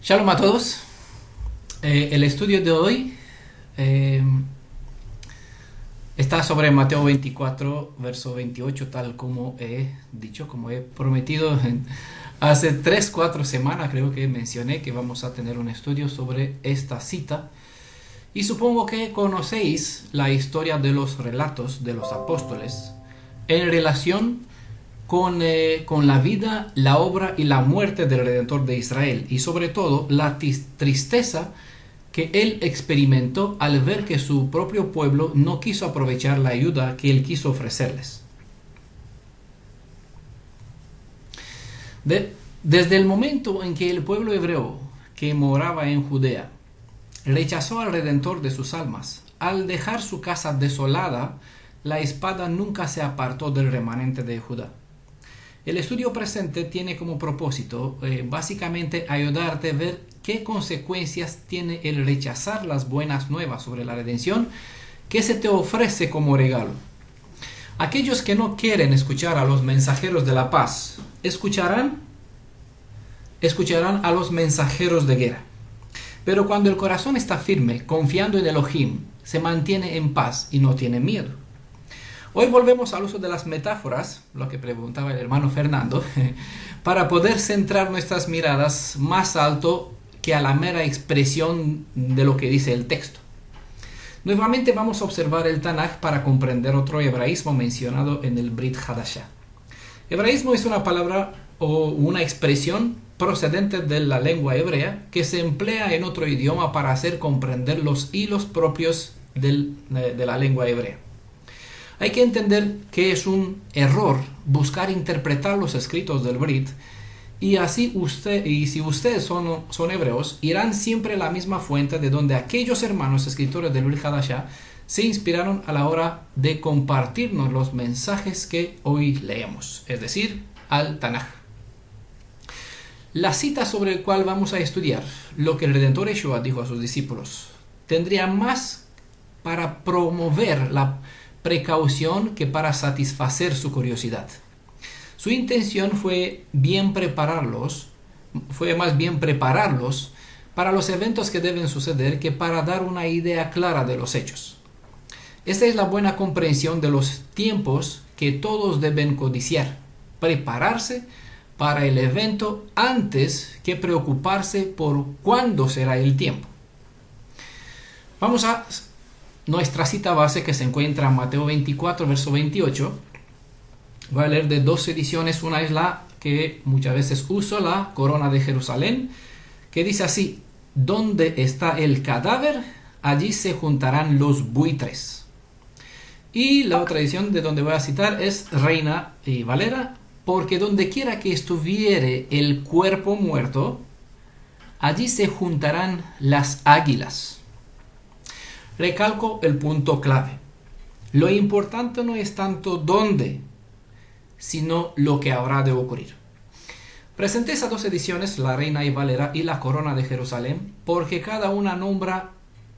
Shalom a todos. El estudio de hoy eh, está sobre Mateo 24, verso 28, tal como he dicho, como he prometido. Hace 3-4 semanas creo que mencioné que vamos a tener un estudio sobre esta cita. Y supongo que conocéis la historia de los relatos de los apóstoles en relación con la vida, la obra y la muerte del Redentor de Israel, y sobre todo la tristeza que él experimentó al ver que su propio pueblo no quiso aprovechar la ayuda que él quiso ofrecerles. Desde el momento en que el pueblo hebreo que moraba en Judea rechazó al Redentor de sus almas, al dejar su casa desolada, la espada nunca se apartó del remanente de Judá. El estudio presente tiene como propósito básicamente ayudarte a ver qué consecuencias tiene el rechazar las buenas nuevas sobre la redención que se te ofrece como regalo. Aquellos que no quieren escuchar a los mensajeros de la paz, escucharán a los mensajeros de guerra. Pero cuando el corazón está firme, confiando en Elohim, se mantiene en paz y no tiene miedo. Hoy volvemos al uso de las metáforas, lo que preguntaba el hermano Fernando, para poder centrar nuestras miradas más alto que a la mera expresión de lo que dice el texto. Nuevamente vamos a observar el Tanaj para comprender otro hebraísmo mencionado en el Brit Hadashah. Hebraísmo es una palabra o una expresión procedente de la lengua hebrea que se emplea en otro idioma para hacer comprender los hilos propios de la lengua hebrea. Hay que entender que es un error buscar interpretar los escritos del Brit, y si ustedes son hebreos, irán siempre a la misma fuente de donde aquellos hermanos escritores del Brit Hadashah se inspiraron a la hora de compartirnos los mensajes que hoy leemos, es decir, al Tanaj. La cita sobre la cual vamos a estudiar, lo que el Redentor Yeshua dijo a sus discípulos, tendría más para promover la precaución que para satisfacer su curiosidad. Su intención fue más bien prepararlos para los eventos que deben suceder que para dar una idea clara de los hechos. Esta es la buena comprensión de los tiempos que todos deben codiciar, prepararse para el evento antes que preocuparse por cuándo será el tiempo. Vamos a nuestra cita base, que se encuentra en Mateo 24, verso 28. Voy a leer de dos ediciones. Una es la que muchas veces uso, la Corona de Jerusalén, que dice así: donde está el cadáver, allí se juntarán los buitres. Y la otra edición de donde voy a citar es Reina y Valera: porque donde quiera que estuviere el cuerpo muerto, allí se juntarán las águilas. Recalco el punto clave. Lo importante no es tanto dónde, sino lo que habrá de ocurrir. Presenté esas dos ediciones, la Reina y Valera y la Corona de Jerusalén, porque cada una nombra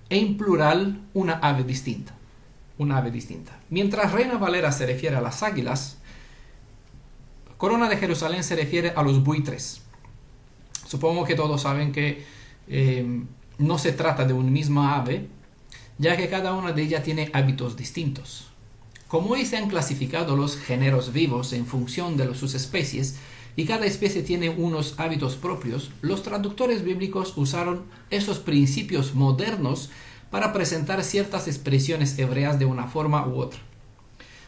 en plural una ave distinta. Mientras Reina Valera se refiere a las águilas, Corona de Jerusalén se refiere a los buitres. Supongo que todos saben que no se trata de una misma ave, ya que cada una de ellas tiene hábitos distintos. Como hoy se han clasificado los géneros vivos en función de sus especies, y cada especie tiene unos hábitos propios, los traductores bíblicos usaron esos principios modernos para presentar ciertas expresiones hebreas de una forma u otra.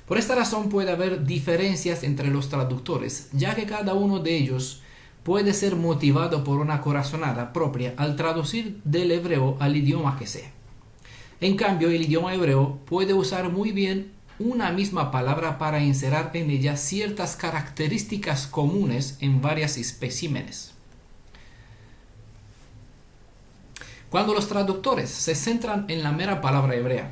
Por esta razón puede haber diferencias entre los traductores, ya que cada uno de ellos puede ser motivado por una corazonada propia al traducir del hebreo al idioma que sea. En cambio, el idioma hebreo puede usar muy bien una misma palabra para inserir en ella ciertas características comunes en varios especímenes. Cuando los traductores se centran en la mera palabra hebrea,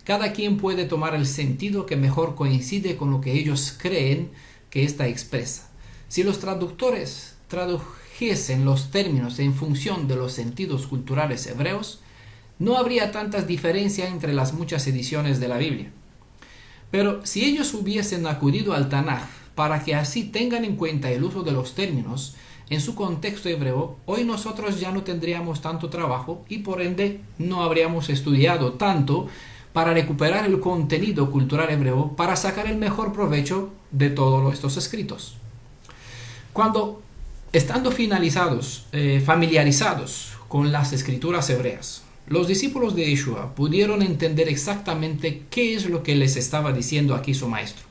cada quien puede tomar el sentido que mejor coincide con lo que ellos creen que ésta expresa. Si los traductores tradujesen los términos en función de los sentidos culturales hebreos, no habría tantas diferencias entre las muchas ediciones de la Biblia. Pero si ellos hubiesen acudido al Tanaj para que así tengan en cuenta el uso de los términos, en su contexto hebreo, hoy nosotros ya no tendríamos tanto trabajo y por ende no habríamos estudiado tanto para recuperar el contenido cultural hebreo para sacar el mejor provecho de todos estos escritos. Cuando, estando familiarizados con las escrituras hebreas, los discípulos de Yeshua pudieron entender exactamente qué es lo que les estaba diciendo aquí su maestro.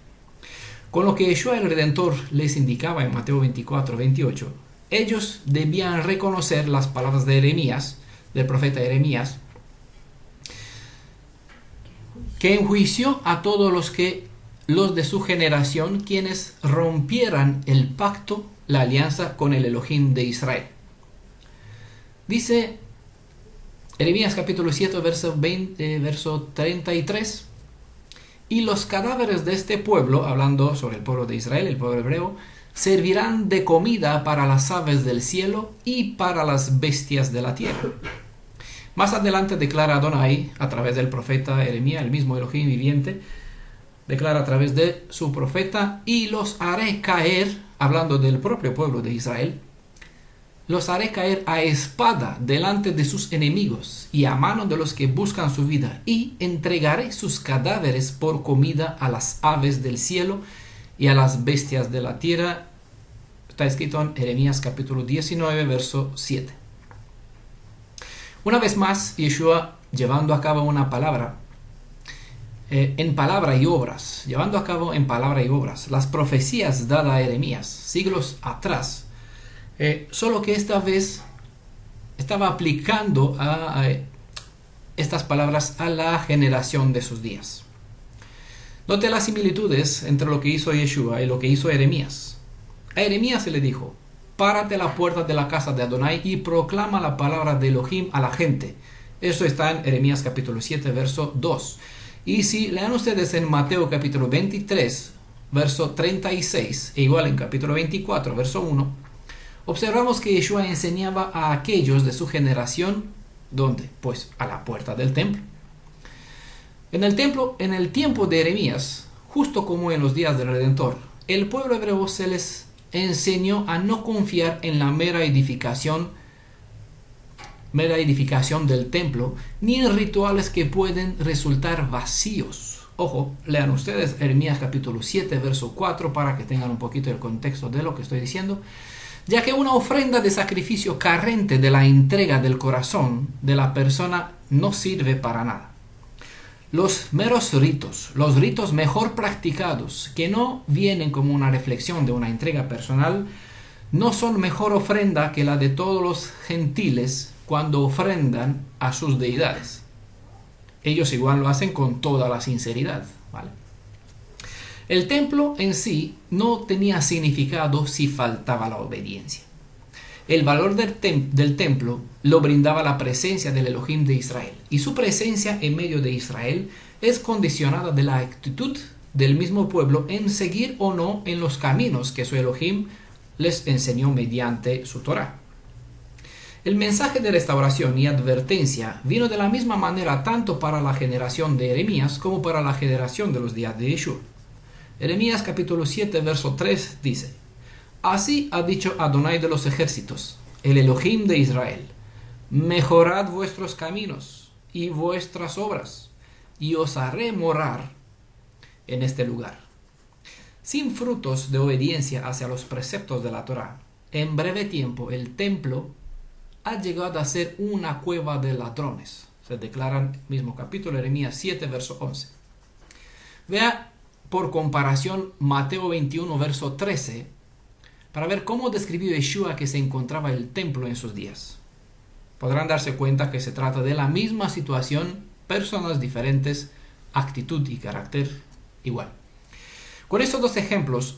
Con lo que Yeshua el Redentor les indicaba en Mateo 24-28, ellos debían reconocer las palabras de Jeremías, del profeta Jeremías, que enjuició a todos los de su generación, quienes rompieran el pacto, la alianza con el Elohim de Israel. Dice Jeremías capítulo 7, verso 33, y los cadáveres de este pueblo, hablando sobre el pueblo de Israel, el pueblo hebreo, servirán de comida para las aves del cielo y para las bestias de la tierra. Más adelante declara Adonai, a través del profeta Jeremías, el mismo Elohim viviente, declara a través de su profeta, y los haré caer, hablando del propio pueblo de Israel, los haré caer a espada delante de sus enemigos y a mano de los que buscan su vida, y entregaré sus cadáveres por comida a las aves del cielo y a las bestias de la tierra. Está escrito en Jeremías capítulo 19, verso 7. Una vez más, Yeshua, llevando a cabo una palabra, en palabra y obras, llevando a cabo en palabra y obras las profecías dadas a Jeremías siglos atrás, solo que esta vez estaba aplicando estas palabras a la generación de sus días. Note las similitudes entre lo que hizo Yeshua y lo que hizo Jeremías. A Jeremías se le dijo: párate a la puerta de la casa de Adonai y proclama la palabra de Elohim a la gente. Eso está en Jeremías capítulo 7, verso 2. Y si lean ustedes en Mateo capítulo 23, verso 36, e igual en capítulo 24, verso 1, observamos que Yeshua enseñaba a aquellos de su generación, ¿dónde? Pues a la puerta del templo. En el tiempo de Jeremías, justo como en los días del Redentor, el pueblo hebreo se les enseñó a no confiar en la mera edificación del templo, ni en rituales que pueden resultar vacíos. Ojo, lean ustedes Jeremías capítulo 7, verso 4, para que tengan un poquito el contexto de lo que estoy diciendo. Ya que una ofrenda de sacrificio carente de la entrega del corazón de la persona no sirve para nada. Los meros ritos, los ritos mejor practicados, que no vienen como una reflexión de una entrega personal, no son mejor ofrenda que la de todos los gentiles cuando ofrendan a sus deidades. Ellos igual lo hacen con toda la sinceridad, ¿vale? El templo en sí no tenía significado si faltaba la obediencia. El valor del templo lo brindaba la presencia del Elohim de Israel, y su presencia en medio de Israel es condicionada de la actitud del mismo pueblo en seguir o no en los caminos que su Elohim les enseñó mediante su Torah. El mensaje de restauración y advertencia vino de la misma manera tanto para la generación de Jeremías como para la generación de los días de Yeshua. Jeremías capítulo 7, verso 3 dice: así ha dicho Adonai de los ejércitos, el Elohim de Israel: mejorad vuestros caminos y vuestras obras, y os haré morar en este lugar. Sin frutos de obediencia hacia los preceptos de la Torah, en breve tiempo el templo ha llegado a ser una cueva de ladrones. Se declara en el mismo capítulo, Jeremías 7, verso 11. Vea por comparación Mateo 21, verso 13, para ver cómo describió Yeshua que se encontraba el templo en sus días. Podrán darse cuenta que se trata de la misma situación, personas diferentes, actitud y carácter igual. Con estos dos ejemplos,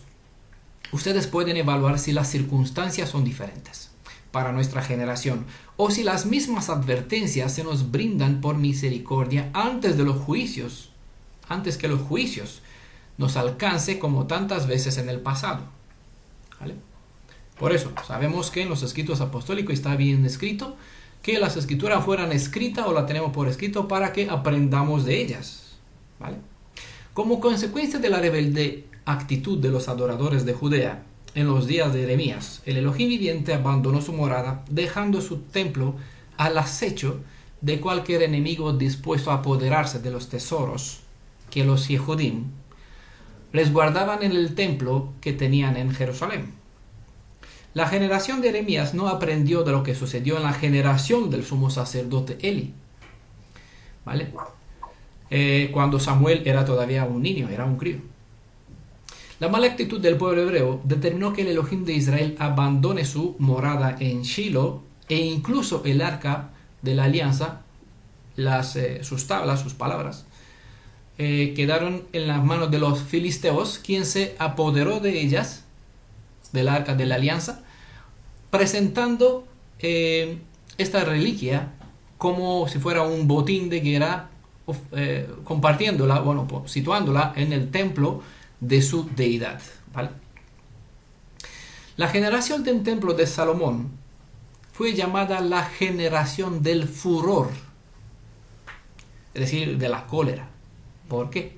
ustedes pueden evaluar si las circunstancias son diferentes para nuestra generación, o si las mismas advertencias se nos brindan por misericordia antes que los juicios nos alcance como tantas veces en el pasado. ¿Vale? Por eso sabemos que en los escritos apostólicos está bien escrito que las escrituras fueran escritas, o la tenemos por escrito, para que aprendamos de ellas. ¿Vale? Como consecuencia de la rebelde actitud de los adoradores de Judea, en los días de Jeremías, el Elohim viviente abandonó su morada, dejando su templo al acecho de cualquier enemigo dispuesto a apoderarse de los tesoros que los Yehudim les guardaban en el templo que tenían en Jerusalén. La generación de Jeremías no aprendió de lo que sucedió en la generación del sumo sacerdote Eli, ¿vale? Cuando Samuel era todavía un niño, era un crío. La mala actitud del pueblo hebreo determinó que el Elohim de Israel abandone su morada en Shiloh e incluso el arca de la alianza, sus tablas, sus palabras, quedaron en las manos de los filisteos, quien se apoderó de ellas, del arca de la alianza, presentando esta reliquia como si fuera un botín de guerra, compartiéndola, situándola en el templo de su deidad, ¿vale? La generación del templo de Salomón fue llamada la generación del furor, es decir, de la cólera. ¿Por qué?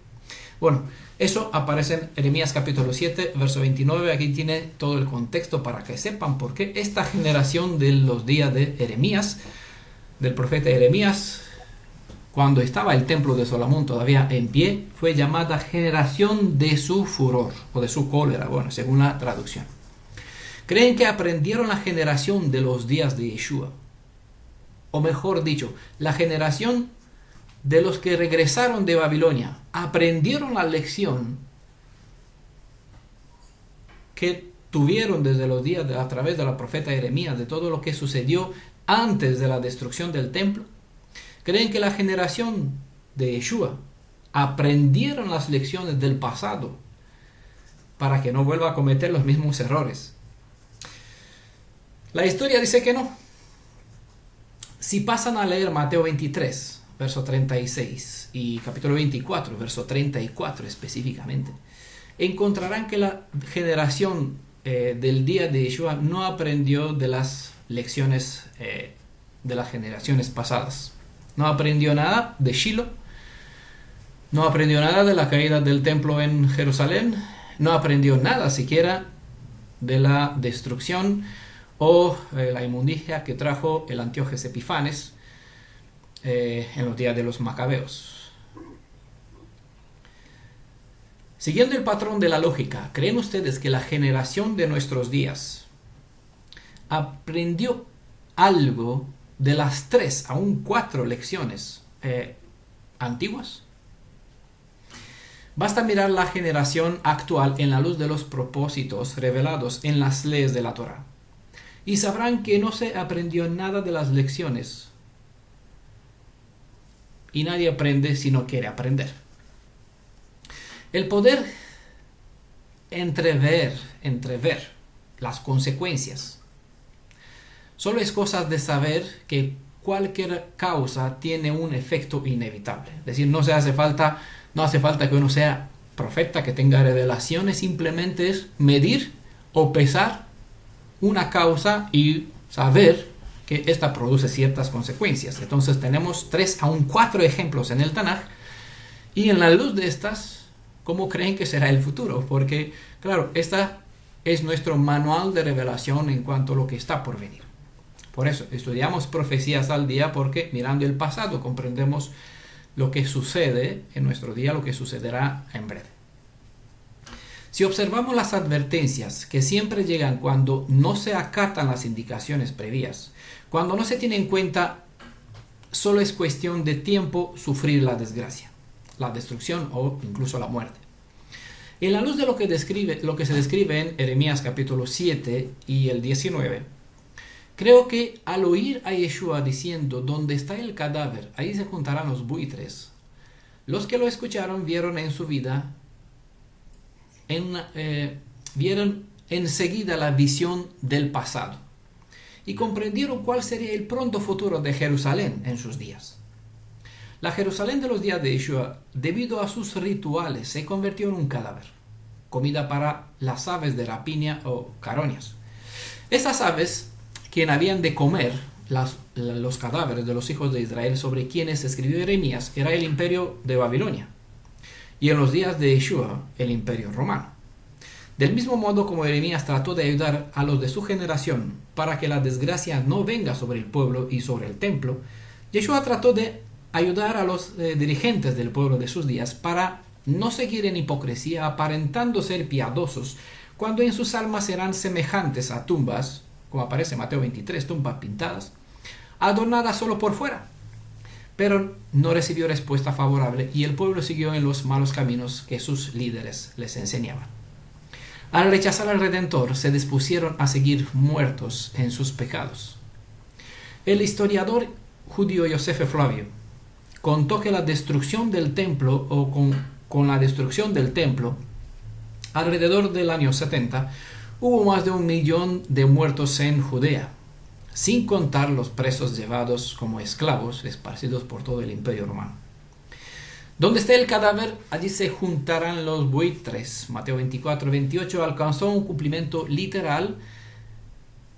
Bueno, eso aparece en Jeremías capítulo 7, verso 29. Aquí tiene todo el contexto para que sepan por qué esta generación de los días de Jeremías, del profeta Jeremías, cuando estaba el templo de Salomón todavía en pie, fue llamada generación de su furor o de su cólera, según la traducción. Creen que aprendieron la generación de los días de Yeshua, o mejor dicho, la generación de los que regresaron de Babilonia, aprendieron la lección que tuvieron desde los días a través de la profeta Jeremías, de todo lo que sucedió antes de la destrucción del templo. Creen que la generación de Yeshua aprendieron las lecciones del pasado para que no vuelva a cometer los mismos errores. La historia dice que no. Si pasan a leer Mateo 23, verso 36, y capítulo 24, verso 34 específicamente, encontrarán que la generación del día de Yeshua no aprendió de las lecciones de las generaciones pasadas. No aprendió nada de Shiloh, no aprendió nada de la caída del templo en Jerusalén, no aprendió nada siquiera de la destrucción o la inmundicia que trajo el Antíoco Epifanes en los días de los Macabeos. Siguiendo el patrón de la lógica, ¿creen ustedes que la generación de nuestros días aprendió algo de las 3, aún 4 lecciones antiguas? Basta mirar la generación actual en la luz de los propósitos revelados en las leyes de la Torá, y sabrán que no se aprendió nada de las lecciones, y nadie aprende si no quiere aprender. El poder entrever las consecuencias solo es cosa de saber que cualquier causa tiene un efecto inevitable. Es decir, no hace falta que uno sea profeta, que tenga revelaciones, simplemente es medir o pesar una causa y saber que esta produce ciertas consecuencias. Entonces tenemos 3 aún 4 ejemplos en el Tanaj, y en la luz de estas, ¿cómo creen que será el futuro? Porque, claro, esta es nuestro manual de revelación en cuanto a lo que está por venir. Por eso estudiamos profecías al día, porque mirando el pasado comprendemos lo que sucede en nuestro día, lo que sucederá en breve. Si observamos las advertencias que siempre llegan cuando no se acatan las indicaciones previas, cuando no se tiene en cuenta, solo es cuestión de tiempo sufrir la desgracia, la destrucción o incluso la muerte. En la luz de lo que se describe en Jeremías capítulo 7 y el 19, creo que al oír a Yeshua diciendo: ¿dónde está el cadáver? Ahí se juntarán los buitres. Los que lo escucharon vieron en su vida, vieron enseguida la visión del pasado y comprendieron cuál sería el pronto futuro de Jerusalén en sus días. La Jerusalén de los días de Yeshua, debido a sus rituales, se convirtió en un cadáver, comida para las aves de rapiña o carroñas. Estas aves, quien habían de comer los cadáveres de los hijos de Israel sobre quienes escribió Jeremías, era el imperio de Babilonia, y en los días de Yeshua el imperio romano. Del mismo modo como Jeremías trató de ayudar a los de su generación para que la desgracia no venga sobre el pueblo y sobre el templo, Yeshua trató de ayudar a los dirigentes del pueblo de sus días para no seguir en hipocresía aparentando ser piadosos cuando en sus almas serán semejantes a tumbas, como aparece en Mateo 23, tumbas pintadas, adornadas solo por fuera. Pero no recibió respuesta favorable y el pueblo siguió en los malos caminos que sus líderes les enseñaban. Al rechazar al Redentor, se dispusieron a seguir muertos en sus pecados. El historiador judío Yosef Flavio contó que la destrucción del templo, o con la destrucción del templo, alrededor del año 70, hubo más de 1 millón de muertos en Judea, sin contar los presos llevados como esclavos esparcidos por todo el Imperio Romano. Donde esté el cadáver, allí se juntarán los buitres. Mateo 24-28 alcanzó un cumplimiento literal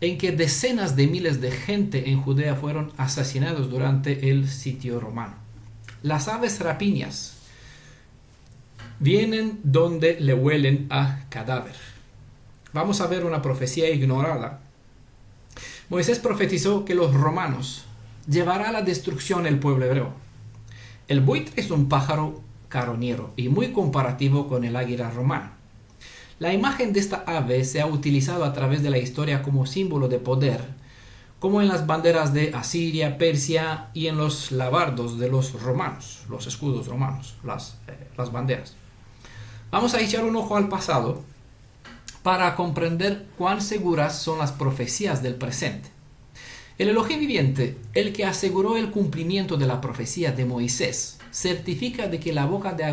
en que decenas de miles de gente en Judea fueron asesinados durante el sitio romano. Las aves rapiñas vienen donde le huelen a cadáver. Vamos a ver una profecía ignorada. Moisés profetizó que los romanos llevarán a la destrucción el pueblo hebreo. El buitre es un pájaro carroñero y muy comparativo con el águila romana. La imagen de esta ave se ha utilizado a través de la historia como símbolo de poder, como en las banderas de Asiria, Persia y en los labardos de los romanos, los escudos romanos, las banderas. Vamos a echar un ojo al pasado para comprender cuán seguras son las profecías del presente. El Elohim viviente, el que aseguró el cumplimiento de la profecía de Moisés, certifica de que la boca de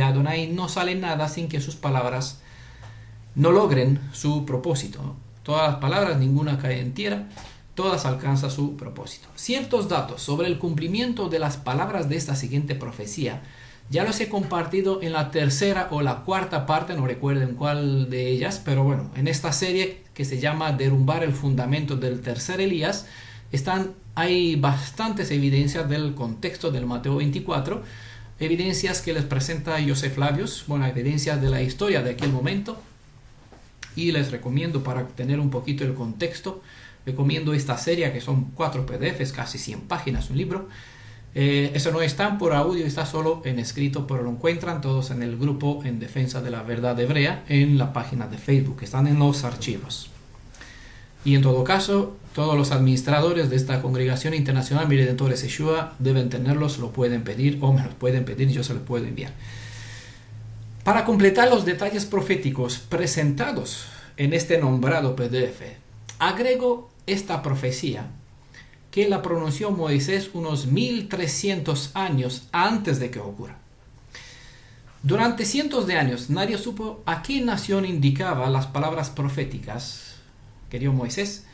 Adonai no sale nada sin que sus palabras no logren su propósito. Todas las palabras, ninguna cae en tierra, todas alcanzan su propósito. Ciertos datos sobre el cumplimiento de las palabras de esta siguiente profecía ya los he compartido en la tercera o la cuarta parte, no recuerdo en cuál de ellas, pero bueno, en esta serie que se llama Derrumbar el fundamento del tercer Elías, hay bastantes evidencias del contexto del Mateo 24, evidencias que les presenta Yosef Flavius, evidencias de la historia de aquel momento, y les recomiendo, para tener un poquito el contexto, recomiendo esta serie que son 4 PDFs, casi 100 páginas, un libro. Eso no está por audio, está solo en escrito, pero lo encuentran todos en el grupo en defensa de la verdad hebrea en la página de Facebook, están en los archivos. Y en todo caso, todos los administradores de esta congregación internacional Mi Redentor es Yeshua deben tenerlos, lo pueden pedir o me los pueden pedir, yo se los puedo enviar. Para completar los detalles proféticos presentados en este nombrado PDF, agrego esta profecía que la pronunció Moisés unos 1300 años antes de que ocurra. Durante cientos de años nadie supo a qué nación indicaba las palabras proféticas que dio Moisés,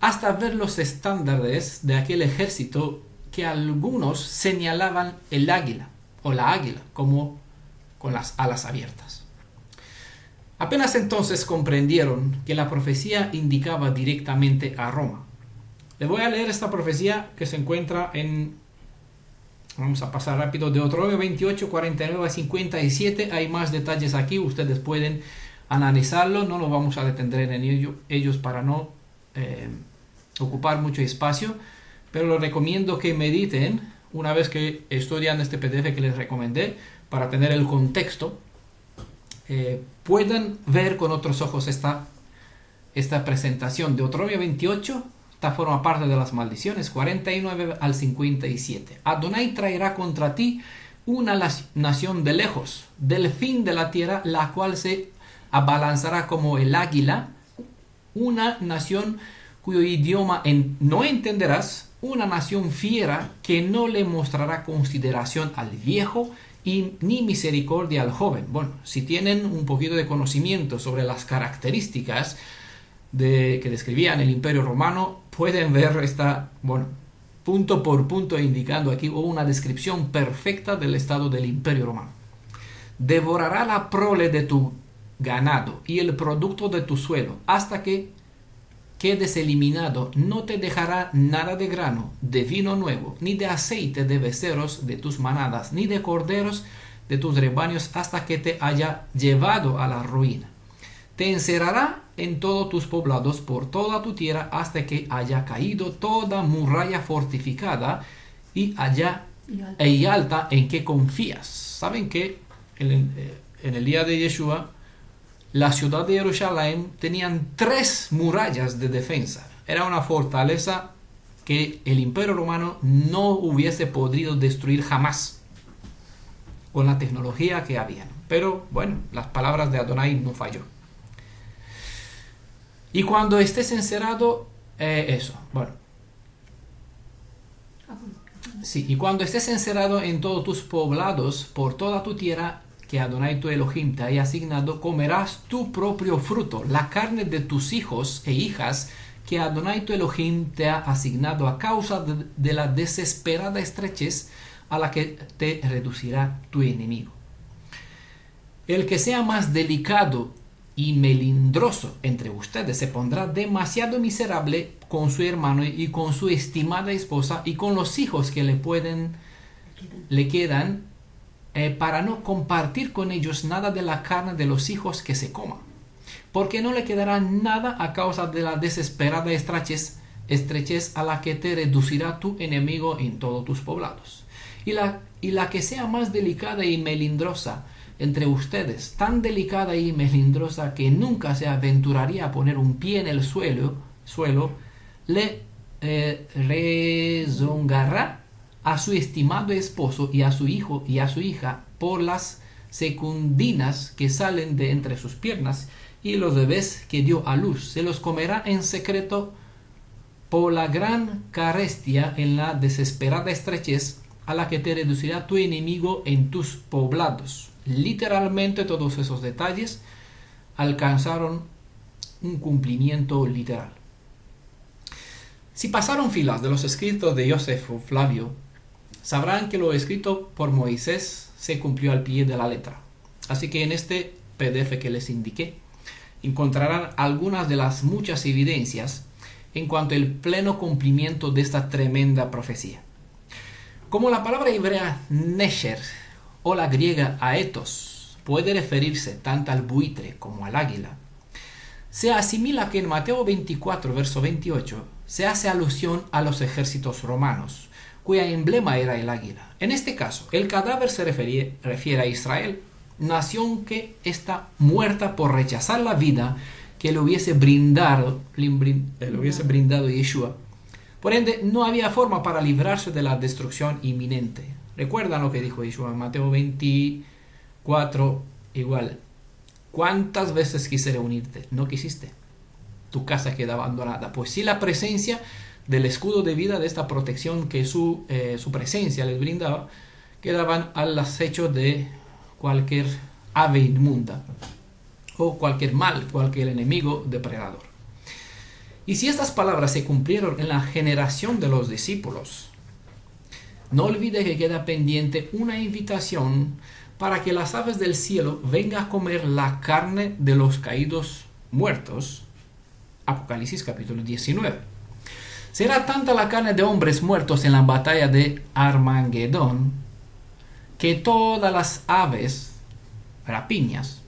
hasta ver los estándares de aquel ejército que algunos señalaban el águila o la águila como con las alas abiertas. Apenas entonces comprendieron que la profecía indicaba directamente a Roma. Les voy a leer esta profecía que se encuentra vamos a pasar rápido, Deuteronomio 28, 49 a 57. Hay más detalles aquí, ustedes pueden analizarlo, no nos vamos a detener en ellos para no ocupar mucho espacio, pero les recomiendo que mediten una vez que estudian este PDF que les recomendé, para tener el contexto, puedan ver con otros ojos esta presentación. Deuteronomio 28, esta forma parte de las maldiciones, 49 al 57. Adonai traerá contra ti una nación de lejos, del fin de la tierra, la cual se abalanzará como el águila, una nación cuyo idioma no entenderás, una nación fiera que no le mostrará consideración al viejo y ni misericordia al joven. Bueno, si tienen un poquito de conocimiento sobre las características que describían el Imperio Romano, pueden ver punto por punto indicando aquí una descripción perfecta del estado del Imperio Romano. Devorará la prole de tu ganado y el producto de tu suelo hasta que quedes eliminado. No te dejará nada de grano, de vino nuevo, ni de aceite de becerros de tus manadas, ni de corderos de tus rebaños, hasta que te haya llevado a la ruina. Te encerrará en todos tus poblados por toda tu tierra hasta que haya caído toda muralla fortificada y alta en que confías. Saben que en el día de Yeshua, la ciudad de Jerusalén tenían 3 murallas de defensa. Era una fortaleza que el Imperio Romano no hubiese podido destruir jamás con la tecnología que habían. Pero bueno, las palabras de Adonai no falló. Y cuando estés encerrado, y cuando estés encerrado en todos tus poblados, por toda tu tierra que Adonai tu Elohim te haya asignado, comerás tu propio fruto, la carne de tus hijos e hijas que Adonai tu Elohim te ha asignado a causa de la desesperada estrechez a la que te reducirá tu enemigo. El que sea más delicado y melindroso entre ustedes se pondrá demasiado miserable con su hermano y con su estimada esposa y con los hijos que le quedan para no compartir con ellos nada de la carne de los hijos que se coman, porque no le quedará nada a causa de la desesperada estrechez a la que te reducirá tu enemigo en todos tus poblados. Y la que sea más delicada y melindrosa entre ustedes, tan delicada y melindrosa que nunca se aventuraría a poner un pie en el suelo, le rezongará a su estimado esposo y a su hijo y a su hija por las secundinas que salen de entre sus piernas y los bebés que dio a luz. Se los comerá en secreto por la gran carestia en la desesperada estrechez a la que te reducirá tu enemigo en tus poblados. Literalmente todos esos detalles alcanzaron un cumplimiento literal. Si pasaron filas de los escritos de Josefo Flavio, sabrán que lo escrito por Moisés se cumplió al pie de la letra. Así que en este PDF que les indiqué, encontrarán algunas de las muchas evidencias en cuanto al pleno cumplimiento de esta tremenda profecía. Como la palabra hebrea nesher o la griega aetos puede referirse tanto al buitre como al águila, se asimila que en Mateo 24, verso 28, se hace alusión a los ejércitos romanos, cuya emblema era el águila. En este caso, el cadáver se refiere a Israel, nación que está muerta por rechazar la vida que le hubiese brindado Yeshua. Por ende, no había forma para librarse de la destrucción inminente. ¿Recuerdan lo que dijo Yeshua en Mateo 24? Igual. ¿Cuántas veces quise reunirte? No quisiste. Tu casa queda abandonada. Pues sí, la presencia del escudo de vida, de esta protección que su presencia les brindaba, quedaban al acecho de cualquier ave inmunda o cualquier mal, cualquier enemigo depredador. Y si estas palabras se cumplieron en la generación de los discípulos, no olvide que queda pendiente una invitación para que las aves del cielo vengan a comer la carne de los caídos muertos. Apocalipsis capítulo 19. Será tanta la carne de hombres muertos en la batalla de Armagedón que todas las aves rapiñas,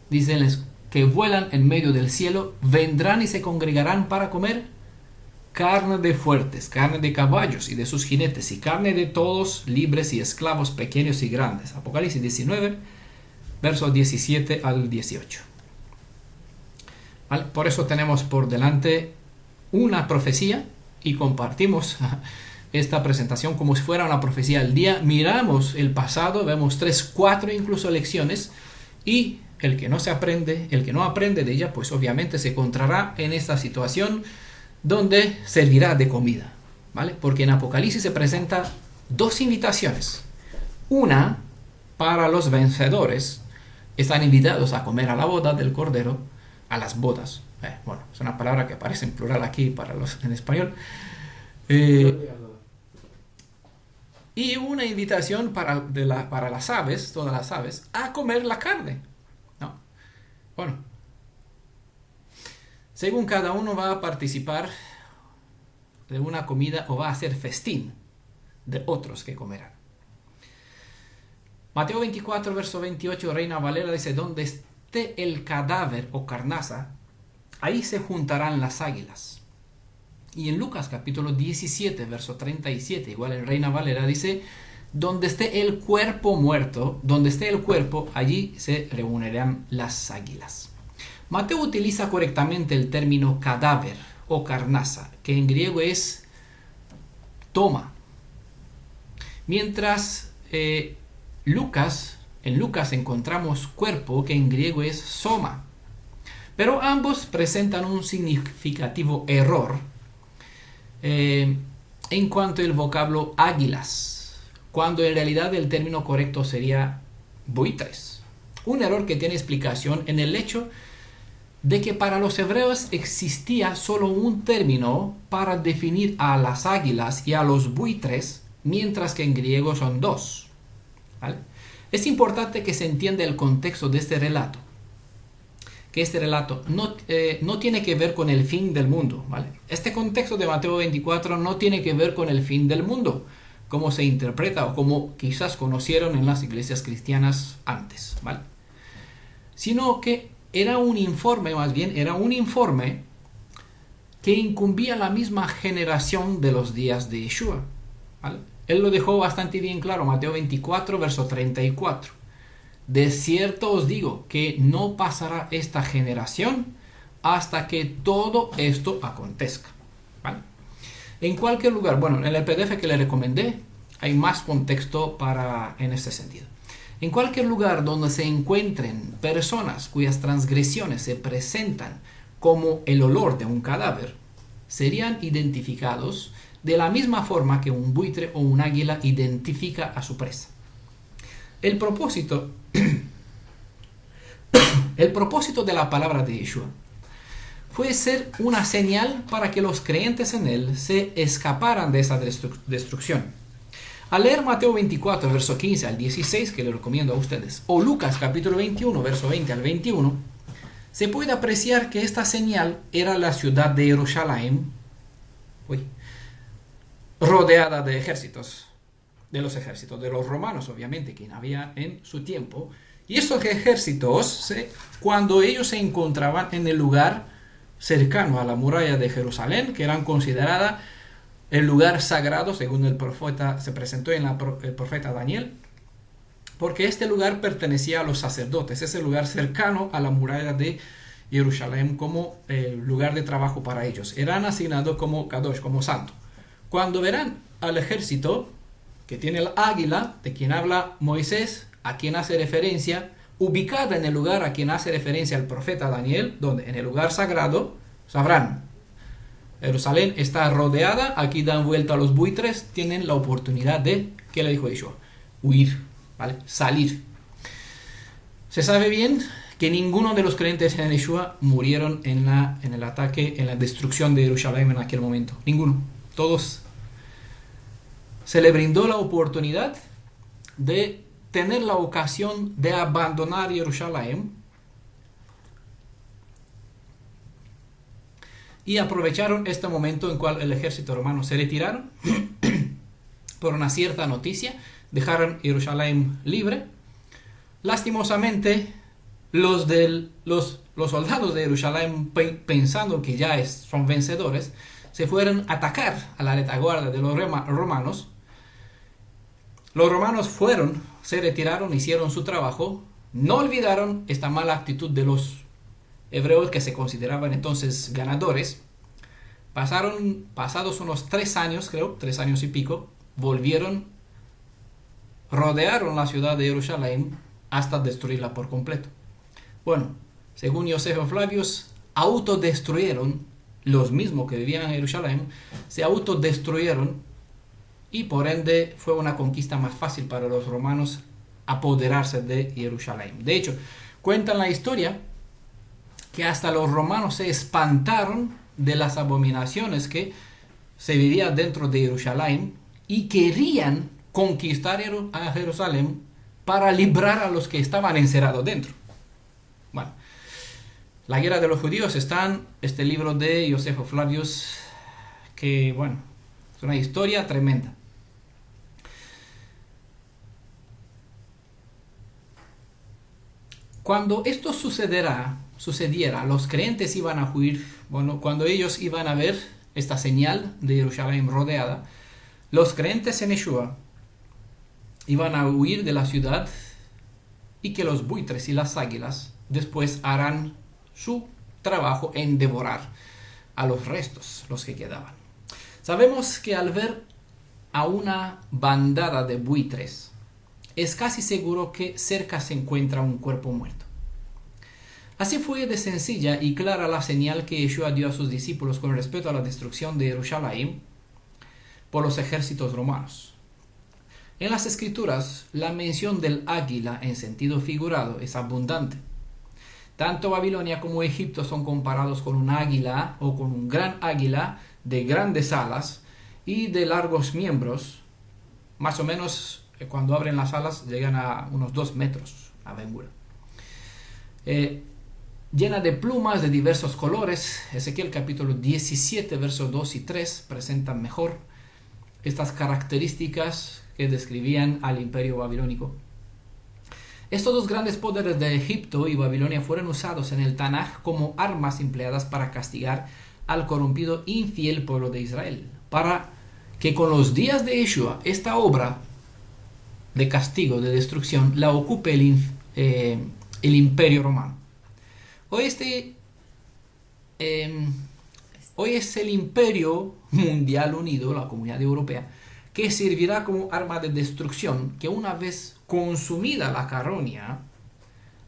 dicen que vuelan en medio del cielo, vendrán y se congregarán para comer carne de fuertes, carne de caballos y de sus jinetes, y carne de todos, libres y esclavos, pequeños y grandes. Apocalipsis 19, versos 17 al 18. ¿Vale? Por eso tenemos por delante una profecía y compartimos esta presentación como si fuera una profecía al día. Miramos el pasado, vemos 3, 4 incluso lecciones, y el que no aprende de ella, pues obviamente se encontrará en esta situación donde servirá de comida, ¿vale? Porque en Apocalipsis se presenta 2 invitaciones. Una para los vencedores, están invitados a comer a la boda del Cordero, a las bodas. Es una palabra que aparece en plural aquí para los en español. Y una invitación para las aves, todas las aves, a comer la carne. Bueno, según cada uno va a participar de una comida o va a hacer festín de otros que comerán. Mateo 24, verso 28, Reina Valera dice: donde esté el cadáver o carnaza, ahí se juntarán las águilas. Y en Lucas capítulo 17, verso 37, igual en Reina Valera, dice: donde esté el cuerpo muerto, donde esté el cuerpo, allí se reunirán las águilas. Mateo utiliza correctamente el término cadáver o carnaza, que en griego es toma. Mientras en Lucas encontramos cuerpo, que en griego es soma. Pero ambos presentan un significativo error en cuanto al vocablo águilas, cuando en realidad el término correcto sería buitres. Un error que tiene explicación en el hecho de que para los hebreos existía solo un término para definir a las águilas y a los buitres, mientras que en griego son dos. ¿Vale? Es importante que se entienda el contexto de este relato, que este relato no tiene que ver con el fin del mundo. ¿Vale? Este contexto de Mateo 24 no tiene que ver con el fin del mundo, como se interpreta o como quizás conocieron en las iglesias cristianas antes, ¿vale? Sino que era un informe que incumbía a la misma generación de los días de Yeshua, ¿vale? Él lo dejó bastante bien claro, Mateo 24, verso 34. De cierto os digo que no pasará esta generación hasta que todo esto acontezca, ¿vale? En cualquier lugar, bueno, en el PDF que le recomendé hay más contexto en este sentido. En cualquier lugar donde se encuentren personas cuyas transgresiones se presentan como el olor de un cadáver, serían identificados de la misma forma que un buitre o un águila identifica a su presa. El propósito de la palabra de Yeshua fue ser una señal para que los creyentes en él se escaparan de esa destrucción. Al leer Mateo 24, verso 15 al 16, que le recomiendo a ustedes, o Lucas capítulo 21, verso 20 al 21, se puede apreciar que esta señal era la ciudad de Jerusalén, rodeada de los ejércitos de los romanos, obviamente, que había en su tiempo. Y estos ejércitos, cuando ellos se encontraban en el lugar cercano a la muralla de Jerusalén, que eran consideradas el lugar sagrado, según el profeta se presentó en el profeta Daniel, porque este lugar pertenecía a los sacerdotes, es el lugar cercano a la muralla de Jerusalén como lugar de trabajo para ellos. Eran asignados como Kadosh, como santo. Cuando verán al ejército que tiene el águila, de quien habla Moisés, a quien hace referencia, ubicada en el lugar a quien hace referencia el profeta Daniel, donde en el lugar sagrado, sabrán, Jerusalén está rodeada, aquí dan vuelta a los buitres, tienen la oportunidad de, ¿qué le dijo Yeshua? Huir, ¿vale? Salir. Se sabe bien que ninguno de los creyentes en Yeshua murieron en el ataque, en la destrucción de Jerusalén en aquel momento. Ninguno. Todos se le brindó la oportunidad de tener la ocasión de abandonar Jerusalén y aprovecharon este momento en cual el ejército romano se retiraron por una cierta noticia, dejaron Jerusalén libre. Lastimosamente, los soldados de Jerusalén, pensando que ya son vencedores, se fueron a atacar a la retaguardia de los romanos. Los romanos se retiraron, hicieron su trabajo, no olvidaron esta mala actitud de los hebreos que se consideraban entonces ganadores. Pasados unos 3 años, creo, 3 años y pico, volvieron, rodearon la ciudad de Jerusalén hasta destruirla por completo. Bueno, según Josefo Flavius, autodestruyeron, los mismos que vivían en Jerusalén, se autodestruyeron y por ende fue una conquista más fácil para los romanos apoderarse de Jerusalén. De hecho, cuentan la historia que hasta los romanos se espantaron de las abominaciones que se vivían dentro de Jerusalén y querían conquistar a Jerusalén para librar a los que estaban encerrados dentro. Bueno, la guerra de los judíos está en este libro de Josefo Flavius, que bueno, es una historia tremenda. Cuando esto sucediera, los creyentes iban a huir. Bueno, cuando ellos iban a ver esta señal de Jerusalén rodeada, los creyentes en Yeshua iban a huir de la ciudad, y que los buitres y las águilas después harán su trabajo en devorar a los restos, los que quedaban. Sabemos que al ver a una bandada de buitres, es casi seguro que cerca se encuentra un cuerpo muerto. Así fue de sencilla y clara la señal que Yeshua dio a sus discípulos con respecto a la destrucción de Jerusalén por los ejércitos romanos. En las escrituras, la mención del águila en sentido figurado es abundante. Tanto Babilonia como Egipto son comparados con un águila o con un gran águila de grandes alas y de largos miembros. Más o menos, cuando abren las alas llegan a unos 2 metros a lengura. Llena de plumas de diversos colores. Ezequiel capítulo 17, versos 2 y 3 presentan mejor estas características que describían al imperio babilónico. Estos dos grandes poderes de Egipto y Babilonia fueron usados en el Tanaj como armas empleadas para castigar al corrompido infiel pueblo de Israel, para que con los días de Yeshua esta obra de castigo, de destrucción, la ocupe el imperio romano. Hoy es el imperio mundial unido, la comunidad europea, que servirá como arma de destrucción, que una vez consumida la carroña,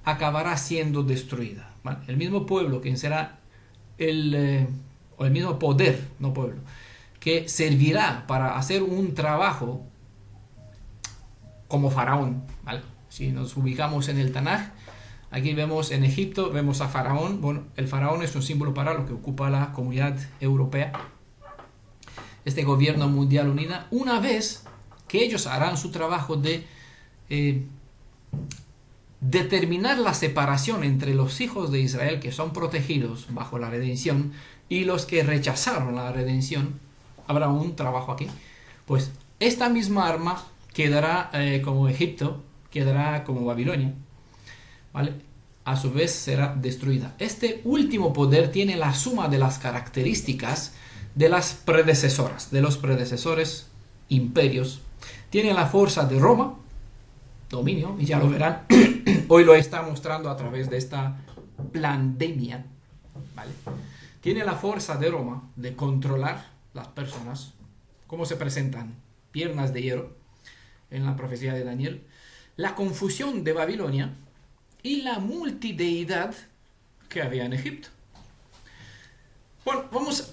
acabará siendo destruida. ¿Vale? El mismo pueblo que será el mismo poder, no pueblo, que servirá para hacer un trabajo como Faraón. ¿Vale? Si nos ubicamos en el Tanaj, aquí vemos en Egipto, vemos a Faraón. Bueno, el Faraón es un símbolo para lo que ocupa la comunidad europea, este gobierno mundial unida, una vez que ellos harán su trabajo de determinar la separación entre los hijos de Israel que son protegidos bajo la redención y los que rechazaron la redención. Habrá un trabajo aquí. Pues esta misma arma quedará como Egipto, quedará como Babilonia, ¿vale? A su vez será destruida. Este último poder tiene la suma de las características de las predecesoras, de los predecesores imperios. Tiene la fuerza de Roma, dominio, y ya lo verán, hoy lo está mostrando a través de esta pandemia, ¿vale? Tiene la fuerza de Roma de controlar las personas, como se presentan, piernas de hierro, en la profecía de Daniel, la confusión de Babilonia y la multideidad que había en Egipto. Bueno,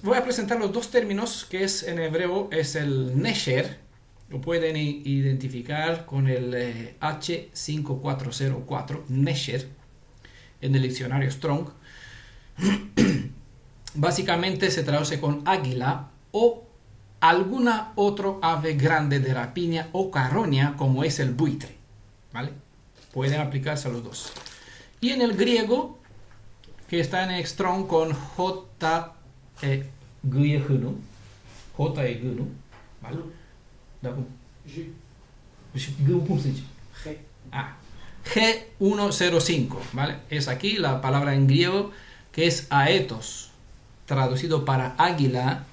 voy a presentar los dos términos que es en hebreo, es el Nesher, lo pueden identificar con el H5404, Nesher, en el diccionario Strong. Básicamente se traduce con águila o alguna otra ave grande de rapiña o carroña, como es el buitre, ¿vale? Pueden aplicarse a los dos. Y en el griego, que está en Strong con J Guyehunu, ¿vale? G105, ¿vale? Es aquí la palabra en griego que es aetos, traducido para águila,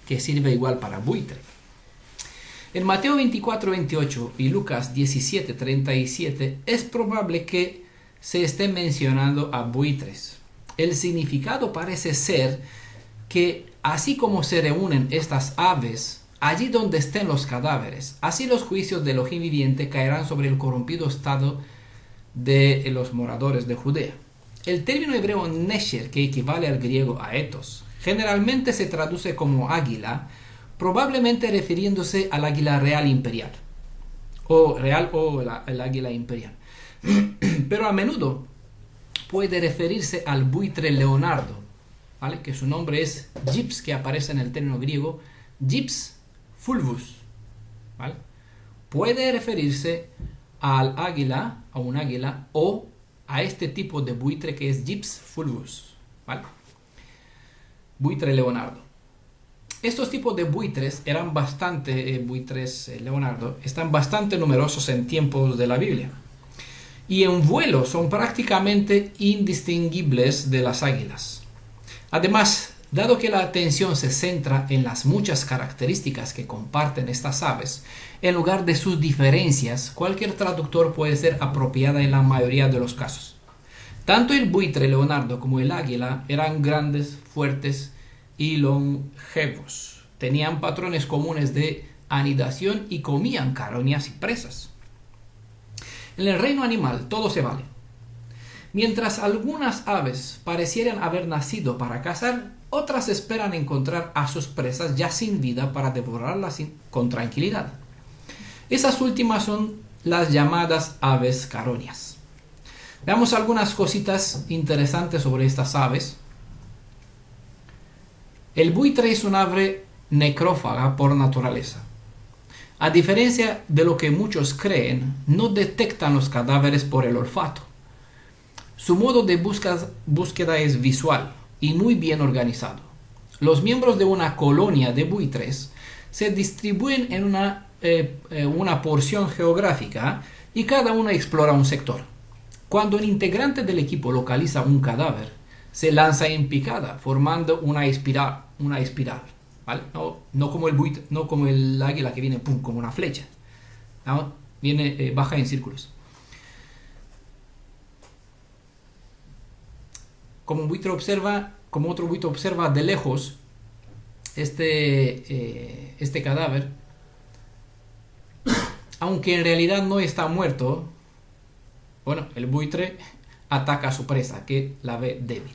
que sirve igual para buitre. En Mateo 24:28 y Lucas 17:37 es probable que se esté mencionando a buitres. El significado parece ser que así como se reúnen estas aves allí donde estén los cadáveres, así los juicios de Elohim viviente caerán sobre el corrompido estado de los moradores de Judea. El término hebreo Nesher, que equivale al griego aetos, generalmente se traduce como águila, probablemente refiriéndose al águila real imperial, o el águila imperial. Pero a menudo puede referirse al buitre leonardo, ¿vale? Que su nombre es Gyps, que aparece en el término griego Gyps fulvus, ¿vale? Puede referirse al águila, a un águila, o a este tipo de buitre que es Gyps fulvus, ¿vale? Buitre leonardo. Estos tipos de buitres eran buitres leonardo, están bastante numerosos en tiempos de la Biblia. y en vuelo son prácticamente indistinguibles de las águilas. Además, dado que la atención se centra en las muchas características que comparten estas aves, en lugar de sus diferencias, cualquier traductor puede ser apropiada en la mayoría de los casos. Tanto el buitre leonardo como el águila eran grandes, fuertes y longevos. Tenían patrones comunes de anidación y comían carroñas y presas. En el reino animal todo se vale. Mientras algunas aves parecieran haber nacido para cazar, otras esperan encontrar a sus presas ya sin vida para devorarlas con tranquilidad. Esas últimas son las llamadas aves carroñas. Veamos algunas cositas interesantes sobre estas aves. El buitre es un ave necrófaga por naturaleza. A diferencia de lo que muchos creen, no detectan los cadáveres por el olfato. Su modo de búsqueda es visual y muy bien organizado. Los miembros de una colonia de buitres se distribuyen en una porción geográfica y cada una explora un sector. Cuando un integrante del equipo localiza un cadáver, se lanza en picada, formando una espiral. ¿Vale? No como el buitre, no como el águila que viene pum, como una flecha. ¿No? Viene, baja en círculos. Como otro buitre observa de lejos este cadáver, aunque en realidad no está muerto, bueno, el buitre ataca a su presa, que la ve débil.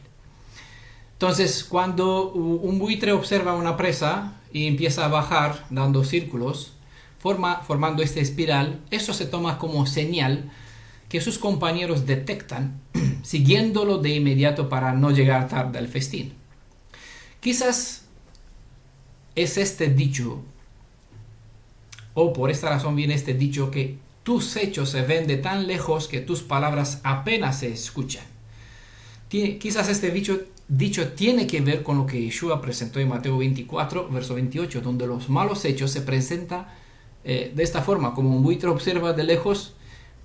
Entonces, cuando un buitre observa una presa y empieza a bajar dando círculos, formando esta espiral, eso se toma como señal que sus compañeros detectan, siguiéndolo de inmediato para no llegar tarde al festín. Quizás es este dicho, o por esta razón viene este dicho, que tus hechos se ven de tan lejos que tus palabras apenas se escuchan. Quizás este dicho tiene que ver con lo que Yeshua presentó en Mateo 24, verso 28, donde los malos hechos se presentan de esta forma, como un buitre observa de lejos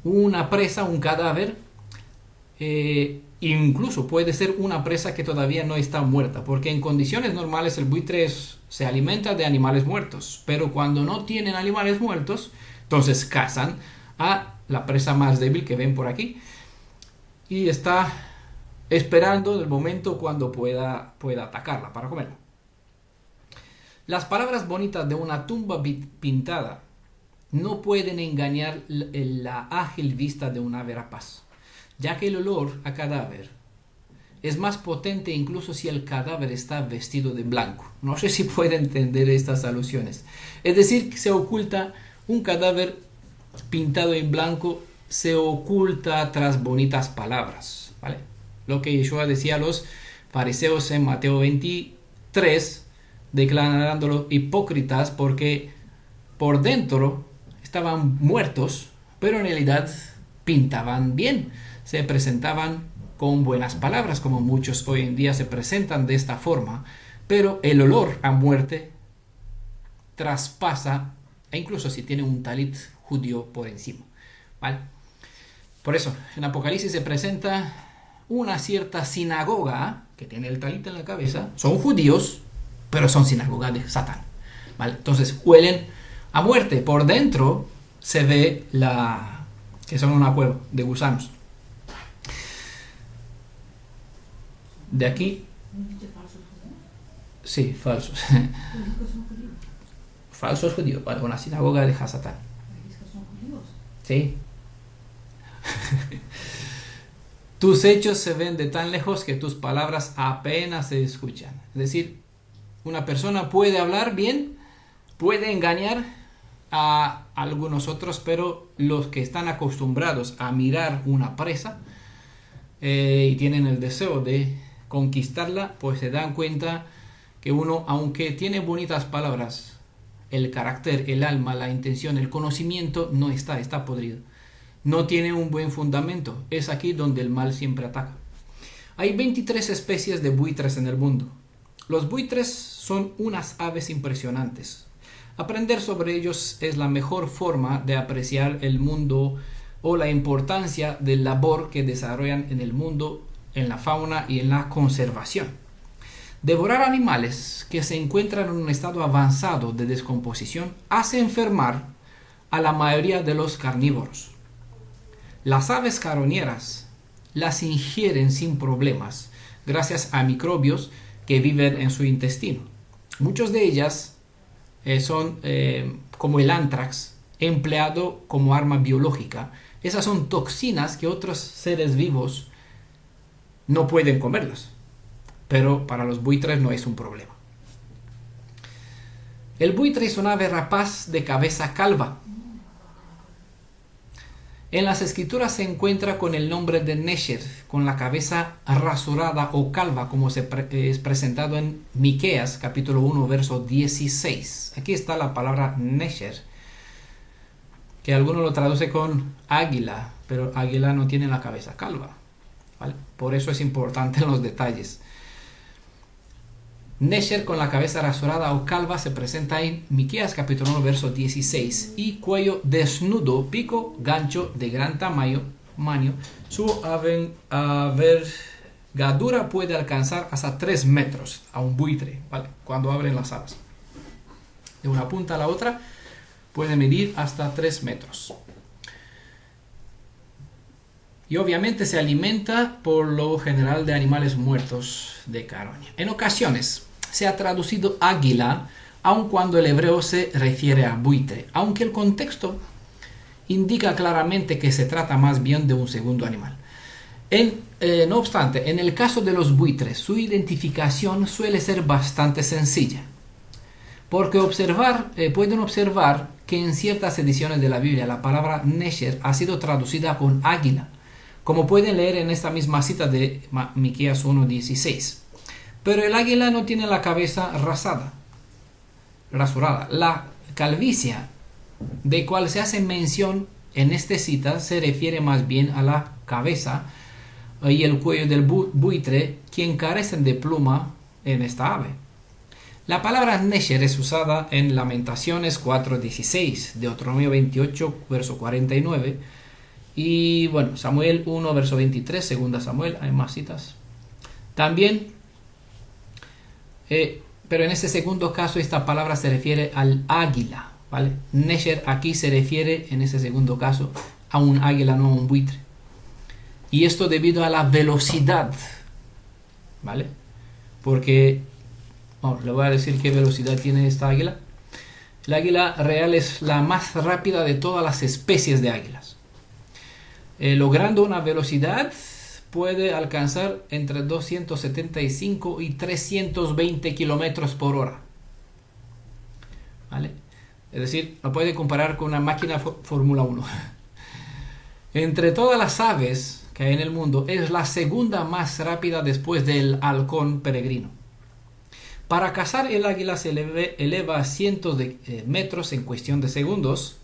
una presa, un cadáver, incluso puede ser una presa que todavía no está muerta, porque en condiciones normales el buitre se alimenta de animales muertos, pero cuando no tienen animales muertos, entonces cazan a la presa más débil que ven por aquí y está esperando el momento cuando pueda atacarla para comerla. Las palabras bonitas de una tumba pintada no pueden engañar la ágil vista de un ave rapaz, ya que el olor a cadáver es más potente incluso si el cadáver está vestido de blanco. No sé si pueden entender estas alusiones. Es decir, que se oculta un cadáver pintado en blanco, se oculta tras bonitas palabras, ¿vale? Lo que Yeshua decía a los fariseos en Mateo 23, declarándolos hipócritas porque por dentro estaban muertos, pero en realidad pintaban bien, se presentaban con buenas palabras, como muchos hoy en día se presentan de esta forma, pero el olor a muerte traspasa, e incluso si tiene un talit judío por encima, ¿vale? Por eso, en Apocalipsis se presenta una cierta sinagoga que tiene el talit en la cabeza, son judíos, pero son sinagoga de Satán, ¿vale? Entonces huelen a muerte, por dentro se ve que son una cueva de gusanos. De aquí, sí, falsos. Falsos judíos, para una sinagoga de Satán. Sí. Tus hechos se ven de tan lejos que tus palabras apenas se escuchan. Es decir, una persona puede hablar bien, puede engañar a algunos otros, pero los que están acostumbrados a mirar una presa y tienen el deseo de conquistarla, pues se dan cuenta que uno, aunque tiene bonitas palabras, el carácter, el alma, la intención, el conocimiento no está podrido. No tiene un buen fundamento. Es aquí donde el mal siempre ataca. Hay 23 especies de buitres en el mundo. Los buitres son unas aves impresionantes. Aprender sobre ellos es la mejor forma de apreciar el mundo o la importancia del labor que desarrollan en el mundo, en la fauna y en la conservación. Devorar animales que se encuentran en un estado avanzado de descomposición hace enfermar a la mayoría de los carnívoros. Las aves carroñeras las ingieren sin problemas gracias a microbios que viven en su intestino. Muchos de ellas son como el anthrax, empleado como arma biológica. Esas son toxinas que otros seres vivos no pueden comerlas, pero para los buitres no es un problema. El buitre es un ave rapaz de cabeza calva. En las escrituras se encuentra con el nombre de Nesher, con la cabeza rasurada o calva, como es presentado en Miqueas, capítulo 1, verso 16. Aquí está la palabra Nesher, que algunos lo traduce con águila, pero águila no tiene la cabeza calva, ¿vale? Por eso es importante los detalles. Nesher con la cabeza rasurada o calva se presenta en Miqueas capítulo 1 verso 16 y cuello desnudo, pico, gancho de gran tamaño. Su envergadura puede alcanzar hasta 3 metros a un buitre, ¿vale? Cuando abren las alas. De una punta a la otra puede medir hasta 3 metros. Y obviamente se alimenta por lo general de animales muertos de carroña. En ocasiones se ha traducido águila, aun cuando el hebreo se refiere a buitre, aunque el contexto indica claramente que se trata más bien de un segundo animal. No obstante, en el caso de los buitres, su identificación suele ser bastante sencilla, porque pueden observar que en ciertas ediciones de la Biblia la palabra Nesher ha sido traducida con águila, como pueden leer en esta misma cita de Miqueas 1:16. Pero el águila no tiene la cabeza rasurada. La calvicie de cual se hace mención en esta cita se refiere más bien a la cabeza y el cuello del buitre, quien carecen de pluma en esta ave. La palabra Nesher es usada en Lamentaciones 4:16, Deuteronomio 28, verso 49, y bueno, Samuel 1, verso 23, segunda Samuel, hay más citas. También, pero en este segundo caso esta palabra se refiere al águila, ¿vale? Nesher aquí se refiere en ese segundo caso a un águila, no a un buitre. Y esto debido a la velocidad, ¿vale? Porque, bueno, le voy a decir qué velocidad tiene esta águila. El águila real es la más rápida de todas las especies de águilas. Logrando una velocidad puede alcanzar entre 275 y 320 kilómetros por hora. ¿Vale? Es decir, lo puede comparar con una máquina Fórmula 1. Entre todas las aves que hay en el mundo, es la segunda más rápida después del halcón peregrino. Para cazar, el águila se eleva a cientos de metros en cuestión de segundos,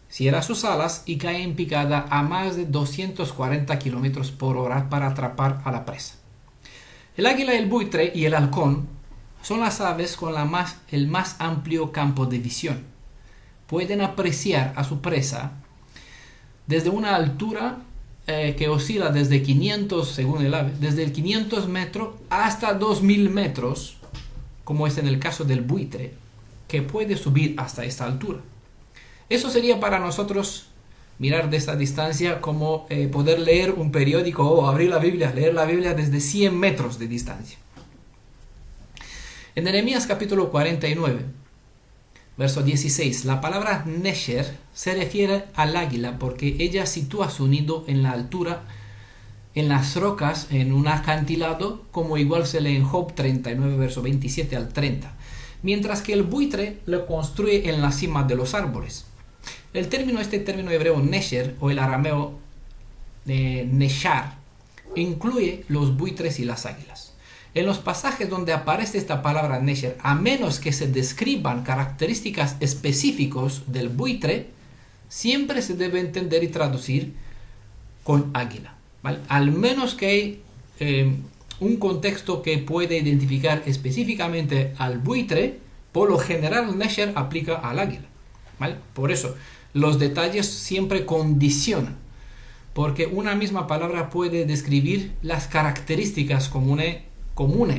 cierra sus alas y cae en picada a más de 240 kilómetros por hora para atrapar a la presa. El águila, el buitre y el halcón son las aves con el más amplio campo de visión. Pueden apreciar a su presa desde una altura que oscila desde 500, según el ave, desde el 500 metros hasta 2000 metros, como es en el caso del buitre, que puede subir hasta esta altura. Eso sería para nosotros mirar de esta distancia como poder leer un periódico o abrir la Biblia, leer la Biblia desde 100 metros de distancia. En Nehemías capítulo 49, verso 16, la palabra Nesher se refiere al águila porque ella sitúa su nido en la altura, en las rocas, en un acantilado, como igual se lee en Job 39, verso 27 al 30, mientras que el buitre lo construye en la cima de los árboles. Este término hebreo Nesher o el arameo Neshar incluye los buitres y las águilas. En los pasajes donde aparece esta palabra Nesher, a menos que se describan características específicas del buitre, siempre se debe entender y traducir con águila, ¿vale? Al menos que hay un contexto que puede identificar específicamente al buitre, por lo general Nesher aplica al águila, ¿vale? Por eso los detalles siempre condicionan. porque una misma palabra puede describir las características comunes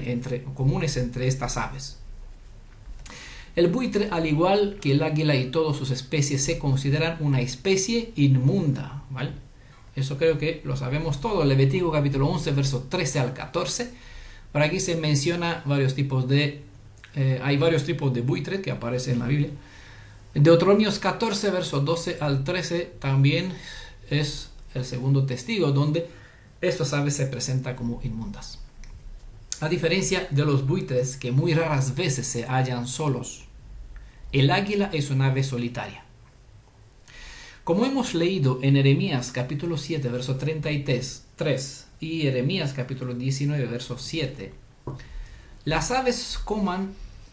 entre estas aves. El buitre, al igual que el águila y todas sus especies, se consideran una especie inmunda, ¿vale? Eso creo que lo sabemos todo. Levítico capítulo 11, verso 13 al 14. Por aquí se menciona hay varios tipos de buitres que aparecen en la Biblia. Deuteronomios 14, verso 12 al 13 también es el segundo testigo donde estas aves se presentan como inmundas. A diferencia de los buitres, que muy raras veces se hallan solos, el águila es un ave solitaria. Como hemos leído en Jeremías capítulo 7, verso 33 y Jeremías capítulo 19, verso 7,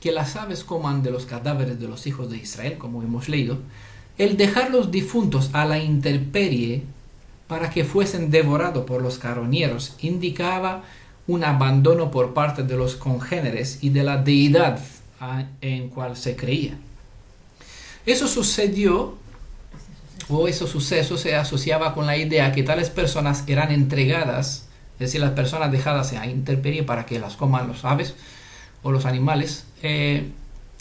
que las aves coman de los cadáveres de los hijos de Israel, como hemos leído, el dejar los difuntos a la intemperie para que fuesen devorados por los carroñeros indicaba un abandono por parte de los congéneres y de la deidad en cual se creía. Ese suceso se asociaba con la idea que tales personas eran entregadas, es decir, las personas dejadas a intemperie para que las coman los aves o los animales,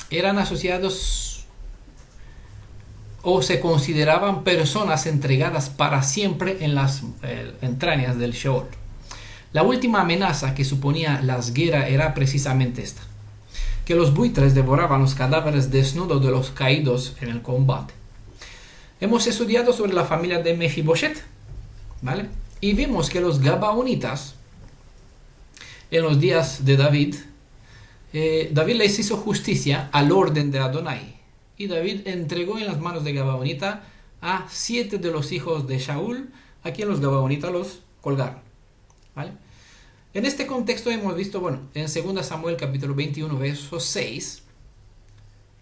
eran asociados o se consideraban personas entregadas para siempre en las entrañas del Sheol. La última amenaza que suponía la guerra era precisamente esta: que los buitres devoraban los cadáveres desnudos de los caídos en el combate. Hemos estudiado sobre la familia de Mefiboshet, ¿vale? Y vimos que los Gabaonitas, en los días de David les hizo justicia al orden de Adonai. Y David entregó en las manos de Gabaonita a 7 de los hijos de Shaul, a quien los Gabaonitas los colgaron, ¿vale? En este contexto hemos visto, en 2 Samuel capítulo 21, verso 6,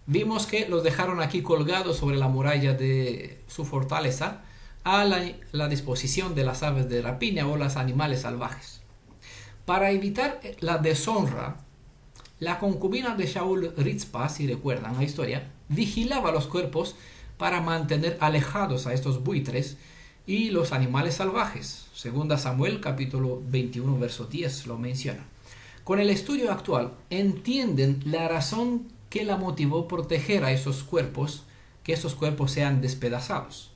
vimos que los dejaron aquí colgados sobre la muralla de su fortaleza a la disposición de las aves de rapiña o los animales salvajes. Para evitar la deshonra, la concubina de Shaul, Rizpa, si recuerdan la historia, vigilaba los cuerpos para mantener alejados a estos buitres y los animales salvajes. 2 Samuel capítulo 21, verso 10 lo menciona. Con el estudio actual entienden la razón que la motivó proteger a esos cuerpos, que esos cuerpos sean despedazados.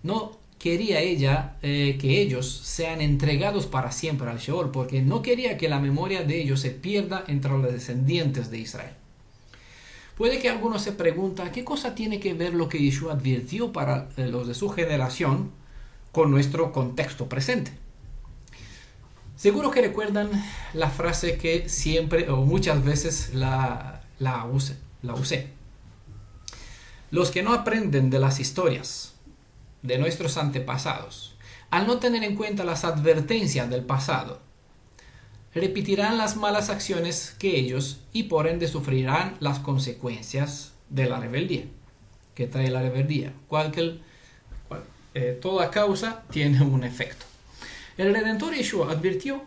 No quería ella que ellos sean entregados para siempre al Sheol, porque no quería que la memoria de ellos se pierda entre los descendientes de Israel. Puede que algunos se pregunten qué cosa tiene que ver lo que Yeshua advirtió para los de su generación con nuestro contexto presente. Seguro que recuerdan la frase que siempre o muchas veces la usé. Los que no aprenden de las historias de nuestros antepasados, al no tener en cuenta las advertencias del pasado, repetirán las malas acciones que ellos y por ende sufrirán las consecuencias de la rebeldía que trae la rebeldía. Toda causa tiene un efecto. El Redentor Yeshua advirtió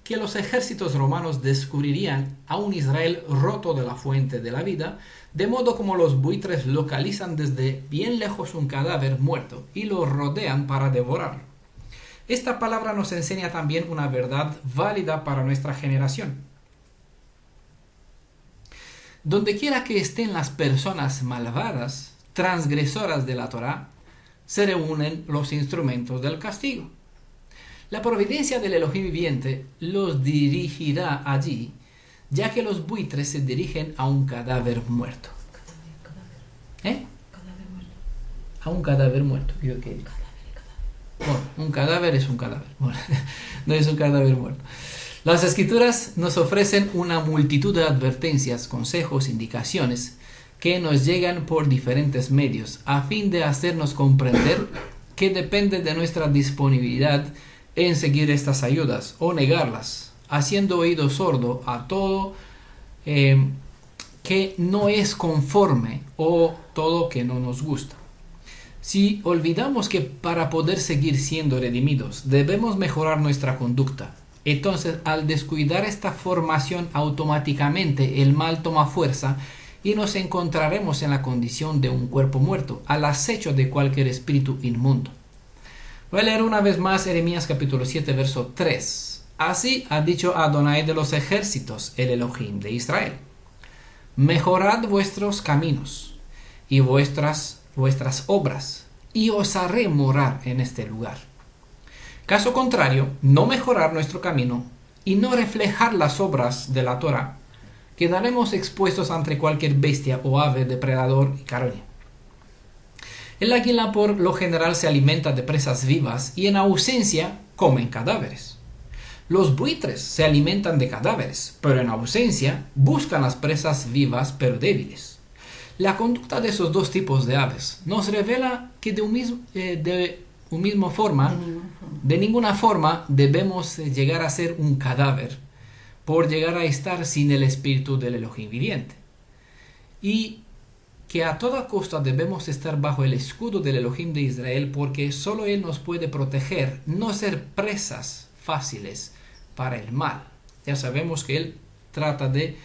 que los ejércitos romanos descubrirían a un Israel roto de la fuente de la vida, de modo como los buitres localizan desde bien lejos un cadáver muerto y lo rodean para devorarlo. Esta palabra nos enseña también una verdad válida para nuestra generación. Donde quiera que estén las personas malvadas, transgresoras de la Torá, se reúnen los instrumentos del castigo. La providencia del Elohim viviente los dirigirá allí, ya que los buitres se dirigen a un cadáver muerto. Cadáver muerto. A un cadáver muerto. Bueno, un cadáver es un cadáver. Bueno, no es un cadáver muerto. Las Escrituras nos ofrecen una multitud de advertencias, consejos, indicaciones que nos llegan por diferentes medios, a fin de hacernos comprender que depende de nuestra disponibilidad en seguir estas ayudas o negarlas, haciendo oído sordo a todo que no es conforme o todo que no nos gusta. Si olvidamos que para poder seguir siendo redimidos debemos mejorar nuestra conducta, entonces al descuidar esta formación automáticamente el mal toma fuerza y nos encontraremos en la condición de un cuerpo muerto, al acecho de cualquier espíritu inmundo. Voy a leer una vez más Jeremías capítulo 7, verso 3. Así ha dicho Adonai de los ejércitos, el Elohim de Israel. Mejorad vuestros caminos y vuestras obras, y os haré morar en este lugar. Caso contrario, no mejorar nuestro camino y no reflejar las obras de la Torah, quedaremos expuestos ante cualquier bestia o ave depredador y carroña. El águila por lo general se alimenta de presas vivas y en ausencia comen cadáveres. Los buitres se alimentan de cadáveres, pero en ausencia buscan las presas vivas pero débiles. La conducta de esos dos tipos de aves nos revela que de ninguna forma debemos llegar a ser un cadáver por llegar a estar sin el espíritu del Elohim viviente. Y que a toda costa debemos estar bajo el escudo del Elohim de Israel porque solo Él nos puede proteger, no ser presas fáciles para el mal. Ya sabemos que Él trata de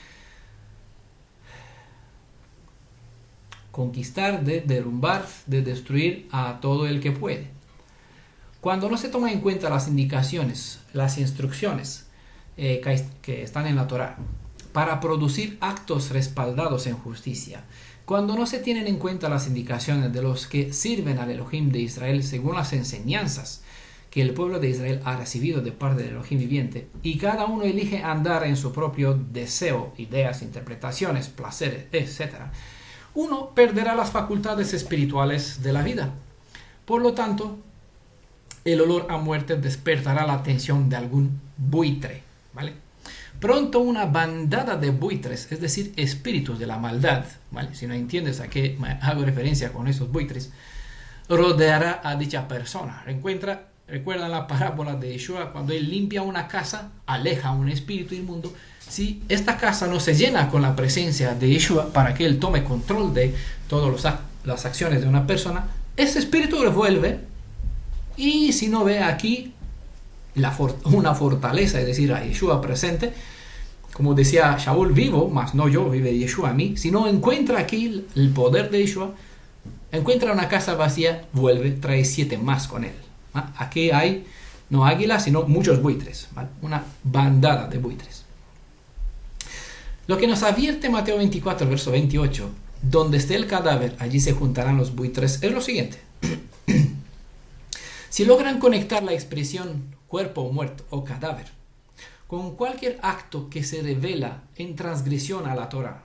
conquistar, de derrumbar, de destruir a todo el que puede. Cuando no se toman en cuenta las indicaciones, las instrucciones que están en la Torá para producir actos respaldados en justicia, cuando no se tienen en cuenta las indicaciones de los que sirven al Elohim de Israel según las enseñanzas que el pueblo de Israel ha recibido de parte del Elohim viviente, y cada uno elige andar en su propio deseo, ideas, interpretaciones, placeres, etc., uno perderá las facultades espirituales de la vida. Por lo tanto, el olor a muerte despertará la atención de algún buitre, ¿vale? Pronto una bandada de buitres, es decir, espíritus de la maldad, ¿vale? Si no entiendes a qué hago referencia con esos buitres, rodeará a dicha persona. Recuerdan la parábola de Yeshua, cuando él limpia una casa, aleja un espíritu inmundo. Si esta casa no se llena con la presencia de Yeshua para que él tome control de todas las acciones de una persona, ese espíritu revuelve, y si no ve aquí una fortaleza, es decir, a Yeshua presente, como decía Shaul, vivo, mas no yo, vive Yeshua a mí. Si no encuentra aquí el poder de Yeshua, encuentra una casa vacía, vuelve, trae 7 más con él. Aquí hay no águilas, sino muchos buitres, ¿vale? Una bandada de buitres. Lo que nos advierte Mateo 24, verso 28, donde esté el cadáver, allí se juntarán los buitres, es lo siguiente. Si logran conectar la expresión cuerpo muerto o cadáver con cualquier acto que se revela en transgresión a la Torah,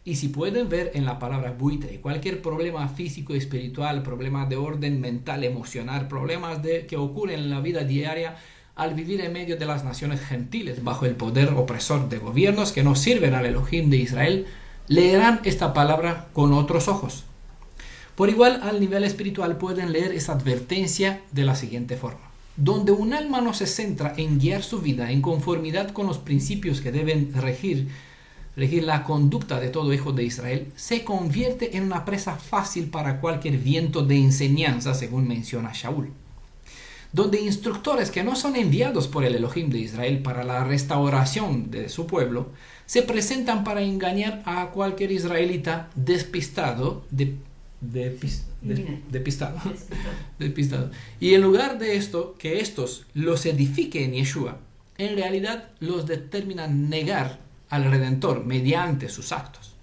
y si pueden ver en la palabra buitre cualquier problema físico, espiritual, problema de orden mental, emocional, problemas que ocurren en la vida diaria al vivir en medio de las naciones gentiles bajo el poder opresor de gobiernos que no sirven al Elohim de Israel, leerán esta palabra con otros ojos. Por igual, al nivel espiritual pueden leer esa advertencia de la siguiente forma. Donde un alma no se centra en guiar su vida en conformidad con los principios que deben regir la conducta de todo hijo de Israel, se convierte en una presa fácil para cualquier viento de enseñanza, según menciona Shaul. Donde instructores que no son enviados por el Elohim de Israel para la restauración de su pueblo, se presentan para engañar a cualquier israelita despistado, despistado. Y en lugar de esto, que estos los edifique en Yeshua, en realidad los determinan negar al Redentor mediante sus actos.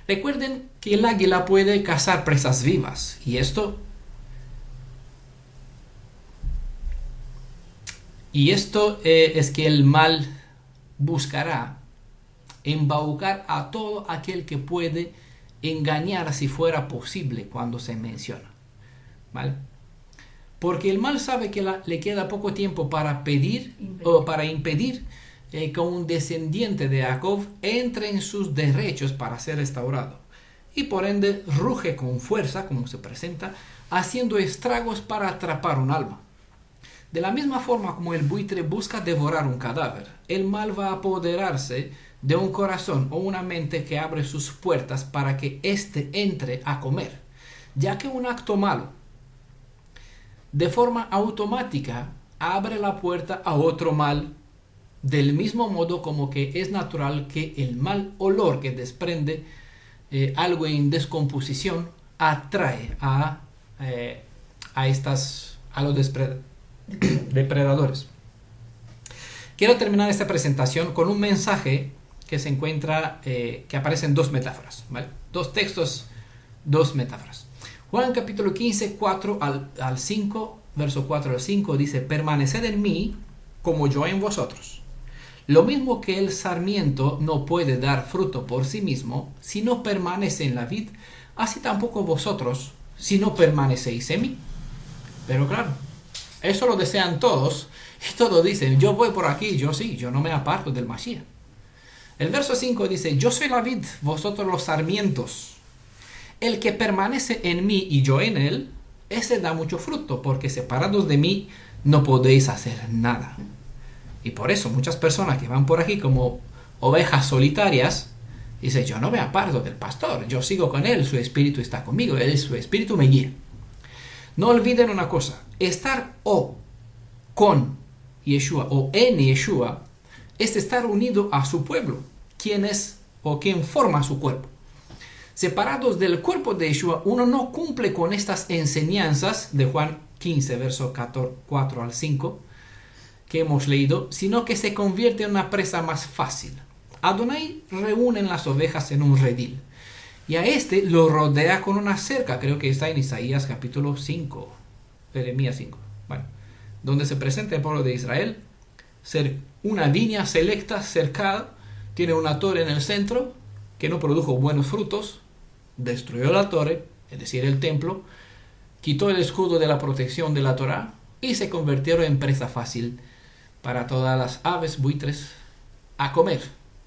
Recuerden que el águila puede cazar presas vivas, y esto es que el mal buscará embaucar a todo aquel que puede engañar si fuera posible cuando se menciona, ¿vale? Porque el mal sabe que le queda poco tiempo para impedir que un descendiente de Jacob entre en sus derechos para ser restaurado, y por ende ruge con fuerza, como se presenta, haciendo estragos para atrapar un alma. De la misma forma como el buitre busca devorar un cadáver, el mal va a apoderarse de un corazón o una mente que abre sus puertas para que éste entre a comer, ya que un acto malo, de forma automática, abre la puerta a otro mal, del mismo modo como que es natural que el mal olor que desprende algo en descomposición atrae a los depredadores. Quiero terminar esta presentación con un mensaje que se encuentra, que aparece en dos metáforas, ¿vale? Dos textos, dos metáforas. Juan capítulo 15, 4 al 5, verso 4 al 5 dice: permaneced en mí como yo en vosotros. Lo mismo que el sarmiento no puede dar fruto por sí mismo si no permanece en la vid, así tampoco vosotros si no permanecéis en mí. Pero claro, eso lo desean todos y todos dicen: yo voy por aquí, yo no me aparto del Mashiach. El verso 5 dice: yo soy la vid, vosotros los sarmientos. El que permanece en mí y yo en él, ese da mucho fruto, porque separados de mí no podéis hacer nada. Y por eso muchas personas que van por aquí como ovejas solitarias, dicen: yo no me aparto del pastor, yo sigo con él, su espíritu está conmigo, su espíritu me guía. No olviden una cosa: estar o con Yeshua o en Yeshua es estar unido a su pueblo, quien es o quien forma su cuerpo. Separados del cuerpo de Yeshua, uno no cumple con estas enseñanzas de Juan 15, verso 4 al 5, que hemos leído, sino que se convierte en una presa más fácil. Adonai reúne las ovejas en un redil, y a este lo rodea con una cerca, creo que está en Isaías capítulo 5, Jeremías 5, bueno, donde se presenta el pueblo de Israel, una viña selecta cercada, tiene una torre en el centro, que no produjo buenos frutos, destruyó la torre, es decir, el templo, quitó el escudo de la protección de la Torá y se convirtieron en presa fácil para todas las aves, buitres, a comer,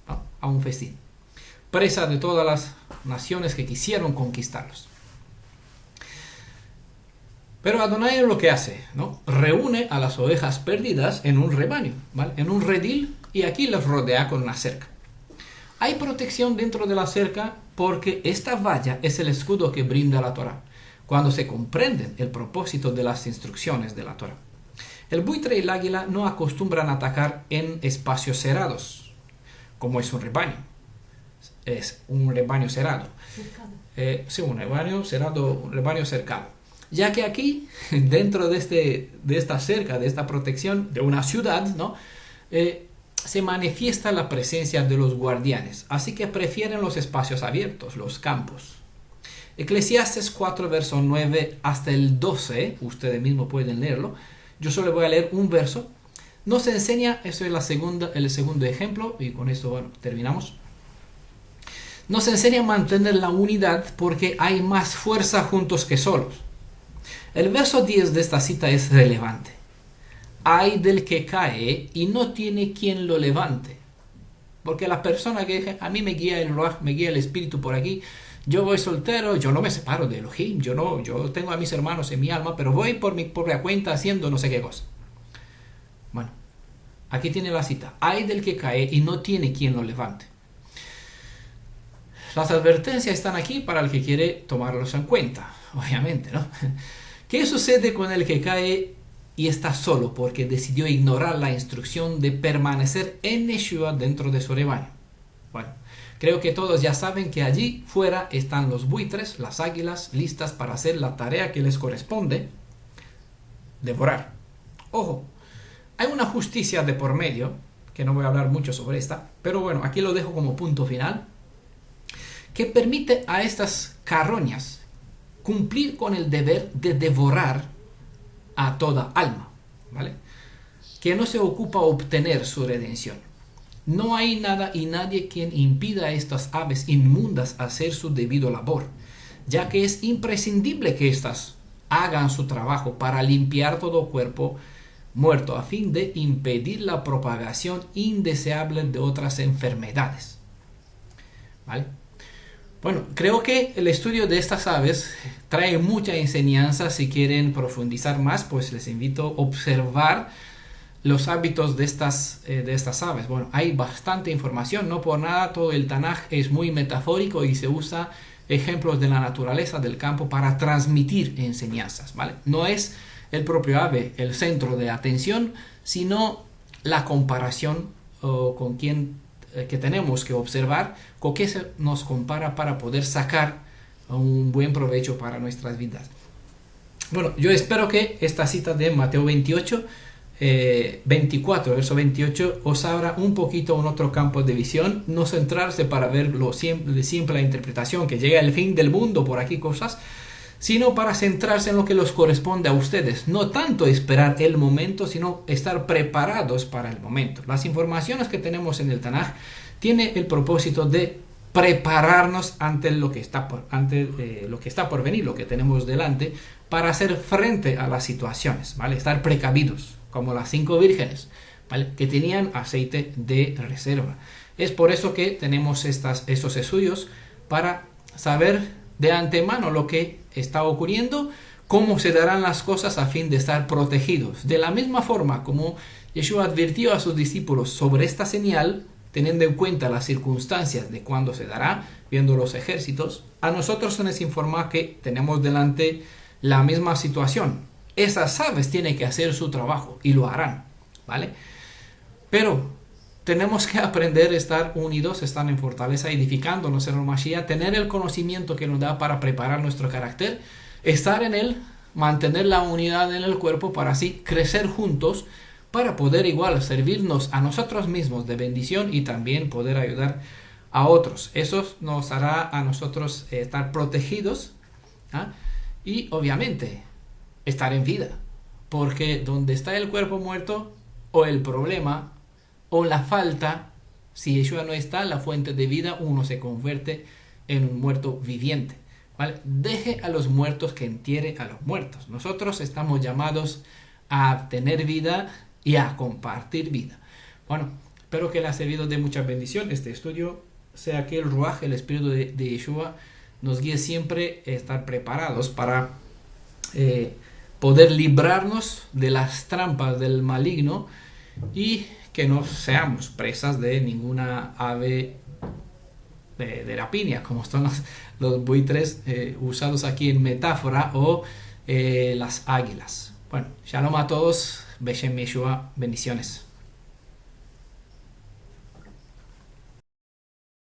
¿no? A un festín. Presa de todas las naciones que quisieron conquistarlos. Pero Adonai lo que hace, ¿no? Reúne a las ovejas perdidas en un rebaño, ¿vale? En un redil, y aquí los rodea con una cerca. Hay protección dentro de la cerca porque esta valla es el escudo que brinda la Torá, cuando se comprende el propósito de las instrucciones de la Torá. El buitre y el águila no acostumbran a atacar en espacios cerrados, como es un rebaño. Es un rebaño cerrado. Sí, un rebaño cercado. Ya que aquí, dentro de esta cerca, de esta protección, de una ciudad, ¿no? Se manifiesta la presencia de los guardianes, así que prefieren los espacios abiertos, los campos. Eclesiastes 4, verso 9 hasta el 12, ustedes mismos pueden leerlo, yo solo voy a leer un verso. Nos enseña, eso es el segundo ejemplo, y con esto, bueno, terminamos. Nos enseña a mantener la unidad porque hay más fuerza juntos que solos. El verso 10 de esta cita es relevante. Hay del que cae y no tiene quien lo levante. Porque la persona que dice: a mí me guía el Ruach, me guía el Espíritu por aquí, yo voy soltero, yo no me separo de Elohim, yo tengo a mis hermanos en mi alma, pero voy por mi propia cuenta haciendo no sé qué cosa. Bueno, aquí tiene la cita. Hay del que cae y no tiene quien lo levante. Las advertencias están aquí para el que quiere tomarlos en cuenta, obviamente, ¿no? ¿Qué sucede con el que cae y está solo porque decidió ignorar la instrucción de permanecer en Yeshua dentro de su rebaño? Bueno, creo que todos ya saben que allí fuera están los buitres, las águilas, listas para hacer la tarea que les corresponde: devorar. Ojo, hay una justicia de por medio, que no voy a hablar mucho sobre esta, pero bueno, aquí lo dejo como punto final, que permite a estas carroñas cumplir con el deber de devorar a toda alma, ¿vale? Que no se ocupa obtener su redención. No hay nada y nadie quien impida a estas aves inmundas hacer su debido labor, ya que es imprescindible que éstas hagan su trabajo para limpiar todo cuerpo muerto a fin de impedir la propagación indeseable de otras enfermedades, ¿vale? Bueno, creo que el estudio de estas aves trae mucha enseñanza. Si quieren profundizar más, pues les invito a observar los hábitos de estas aves. Bueno, hay bastante información, no por nada todo el Tanaj es muy metafórico y se usa ejemplos de la naturaleza, del campo, para transmitir enseñanzas, ¿vale? No es el propio ave el centro de atención, sino la comparación con quien que tenemos que observar, con qué se nos compara para poder sacar un buen provecho para nuestras vidas. Bueno, yo espero que esta cita de Mateo 28, 24, verso 28, os abra un poquito en otro campo de visión, no centrarse para ver siempre la interpretación, que llega el fin del mundo por aquí cosas, sino para centrarse en lo que les corresponde a ustedes. No tanto esperar el momento, sino estar preparados para el momento. Las informaciones que tenemos en el Tanaj tienen el propósito de prepararnos ante lo que está por venir, lo que tenemos delante, para hacer frente a las situaciones, ¿vale? Estar precavidos, como las 5 vírgenes, ¿vale? Que tenían aceite de reserva. Es por eso que tenemos esos estudios, para saber de antemano lo que está ocurriendo, cómo se darán las cosas a fin de estar protegidos. De la misma forma como Yeshua advirtió a sus discípulos sobre esta señal, teniendo en cuenta las circunstancias de cuándo se dará, viendo los ejércitos, a nosotros se nos informa que tenemos delante la misma situación. Esas aves tienen que hacer su trabajo y lo harán, ¿vale? Pero tenemos que aprender a estar unidos, estar en fortaleza, edificándonos en el Mashiach, tener el conocimiento que nos da para preparar nuestro carácter, estar en él, mantener la unidad en el cuerpo para así crecer juntos, para poder igual servirnos a nosotros mismos de bendición y también poder ayudar a otros. Eso nos hará a nosotros estar protegidos, ¿ah? Y obviamente estar en vida, porque donde está el cuerpo muerto, o el problema o la falta, si Yeshua no está, la fuente de vida, uno se convierte en un muerto viviente, ¿vale? Deje a los muertos que entierre a los muertos. Nosotros estamos llamados a tener vida y a compartir vida. Bueno, espero que les ha servido de mucha bendición este estudio, sea que el Ruaj, el Espíritu de Yeshua, nos guíe siempre a estar preparados para poder librarnos de las trampas del maligno y que no seamos presas de ninguna ave de rapiña, como son los buitres usados aquí en metáfora, o las águilas. Bueno, shalom a todos, Beshem Yeshua, bendiciones.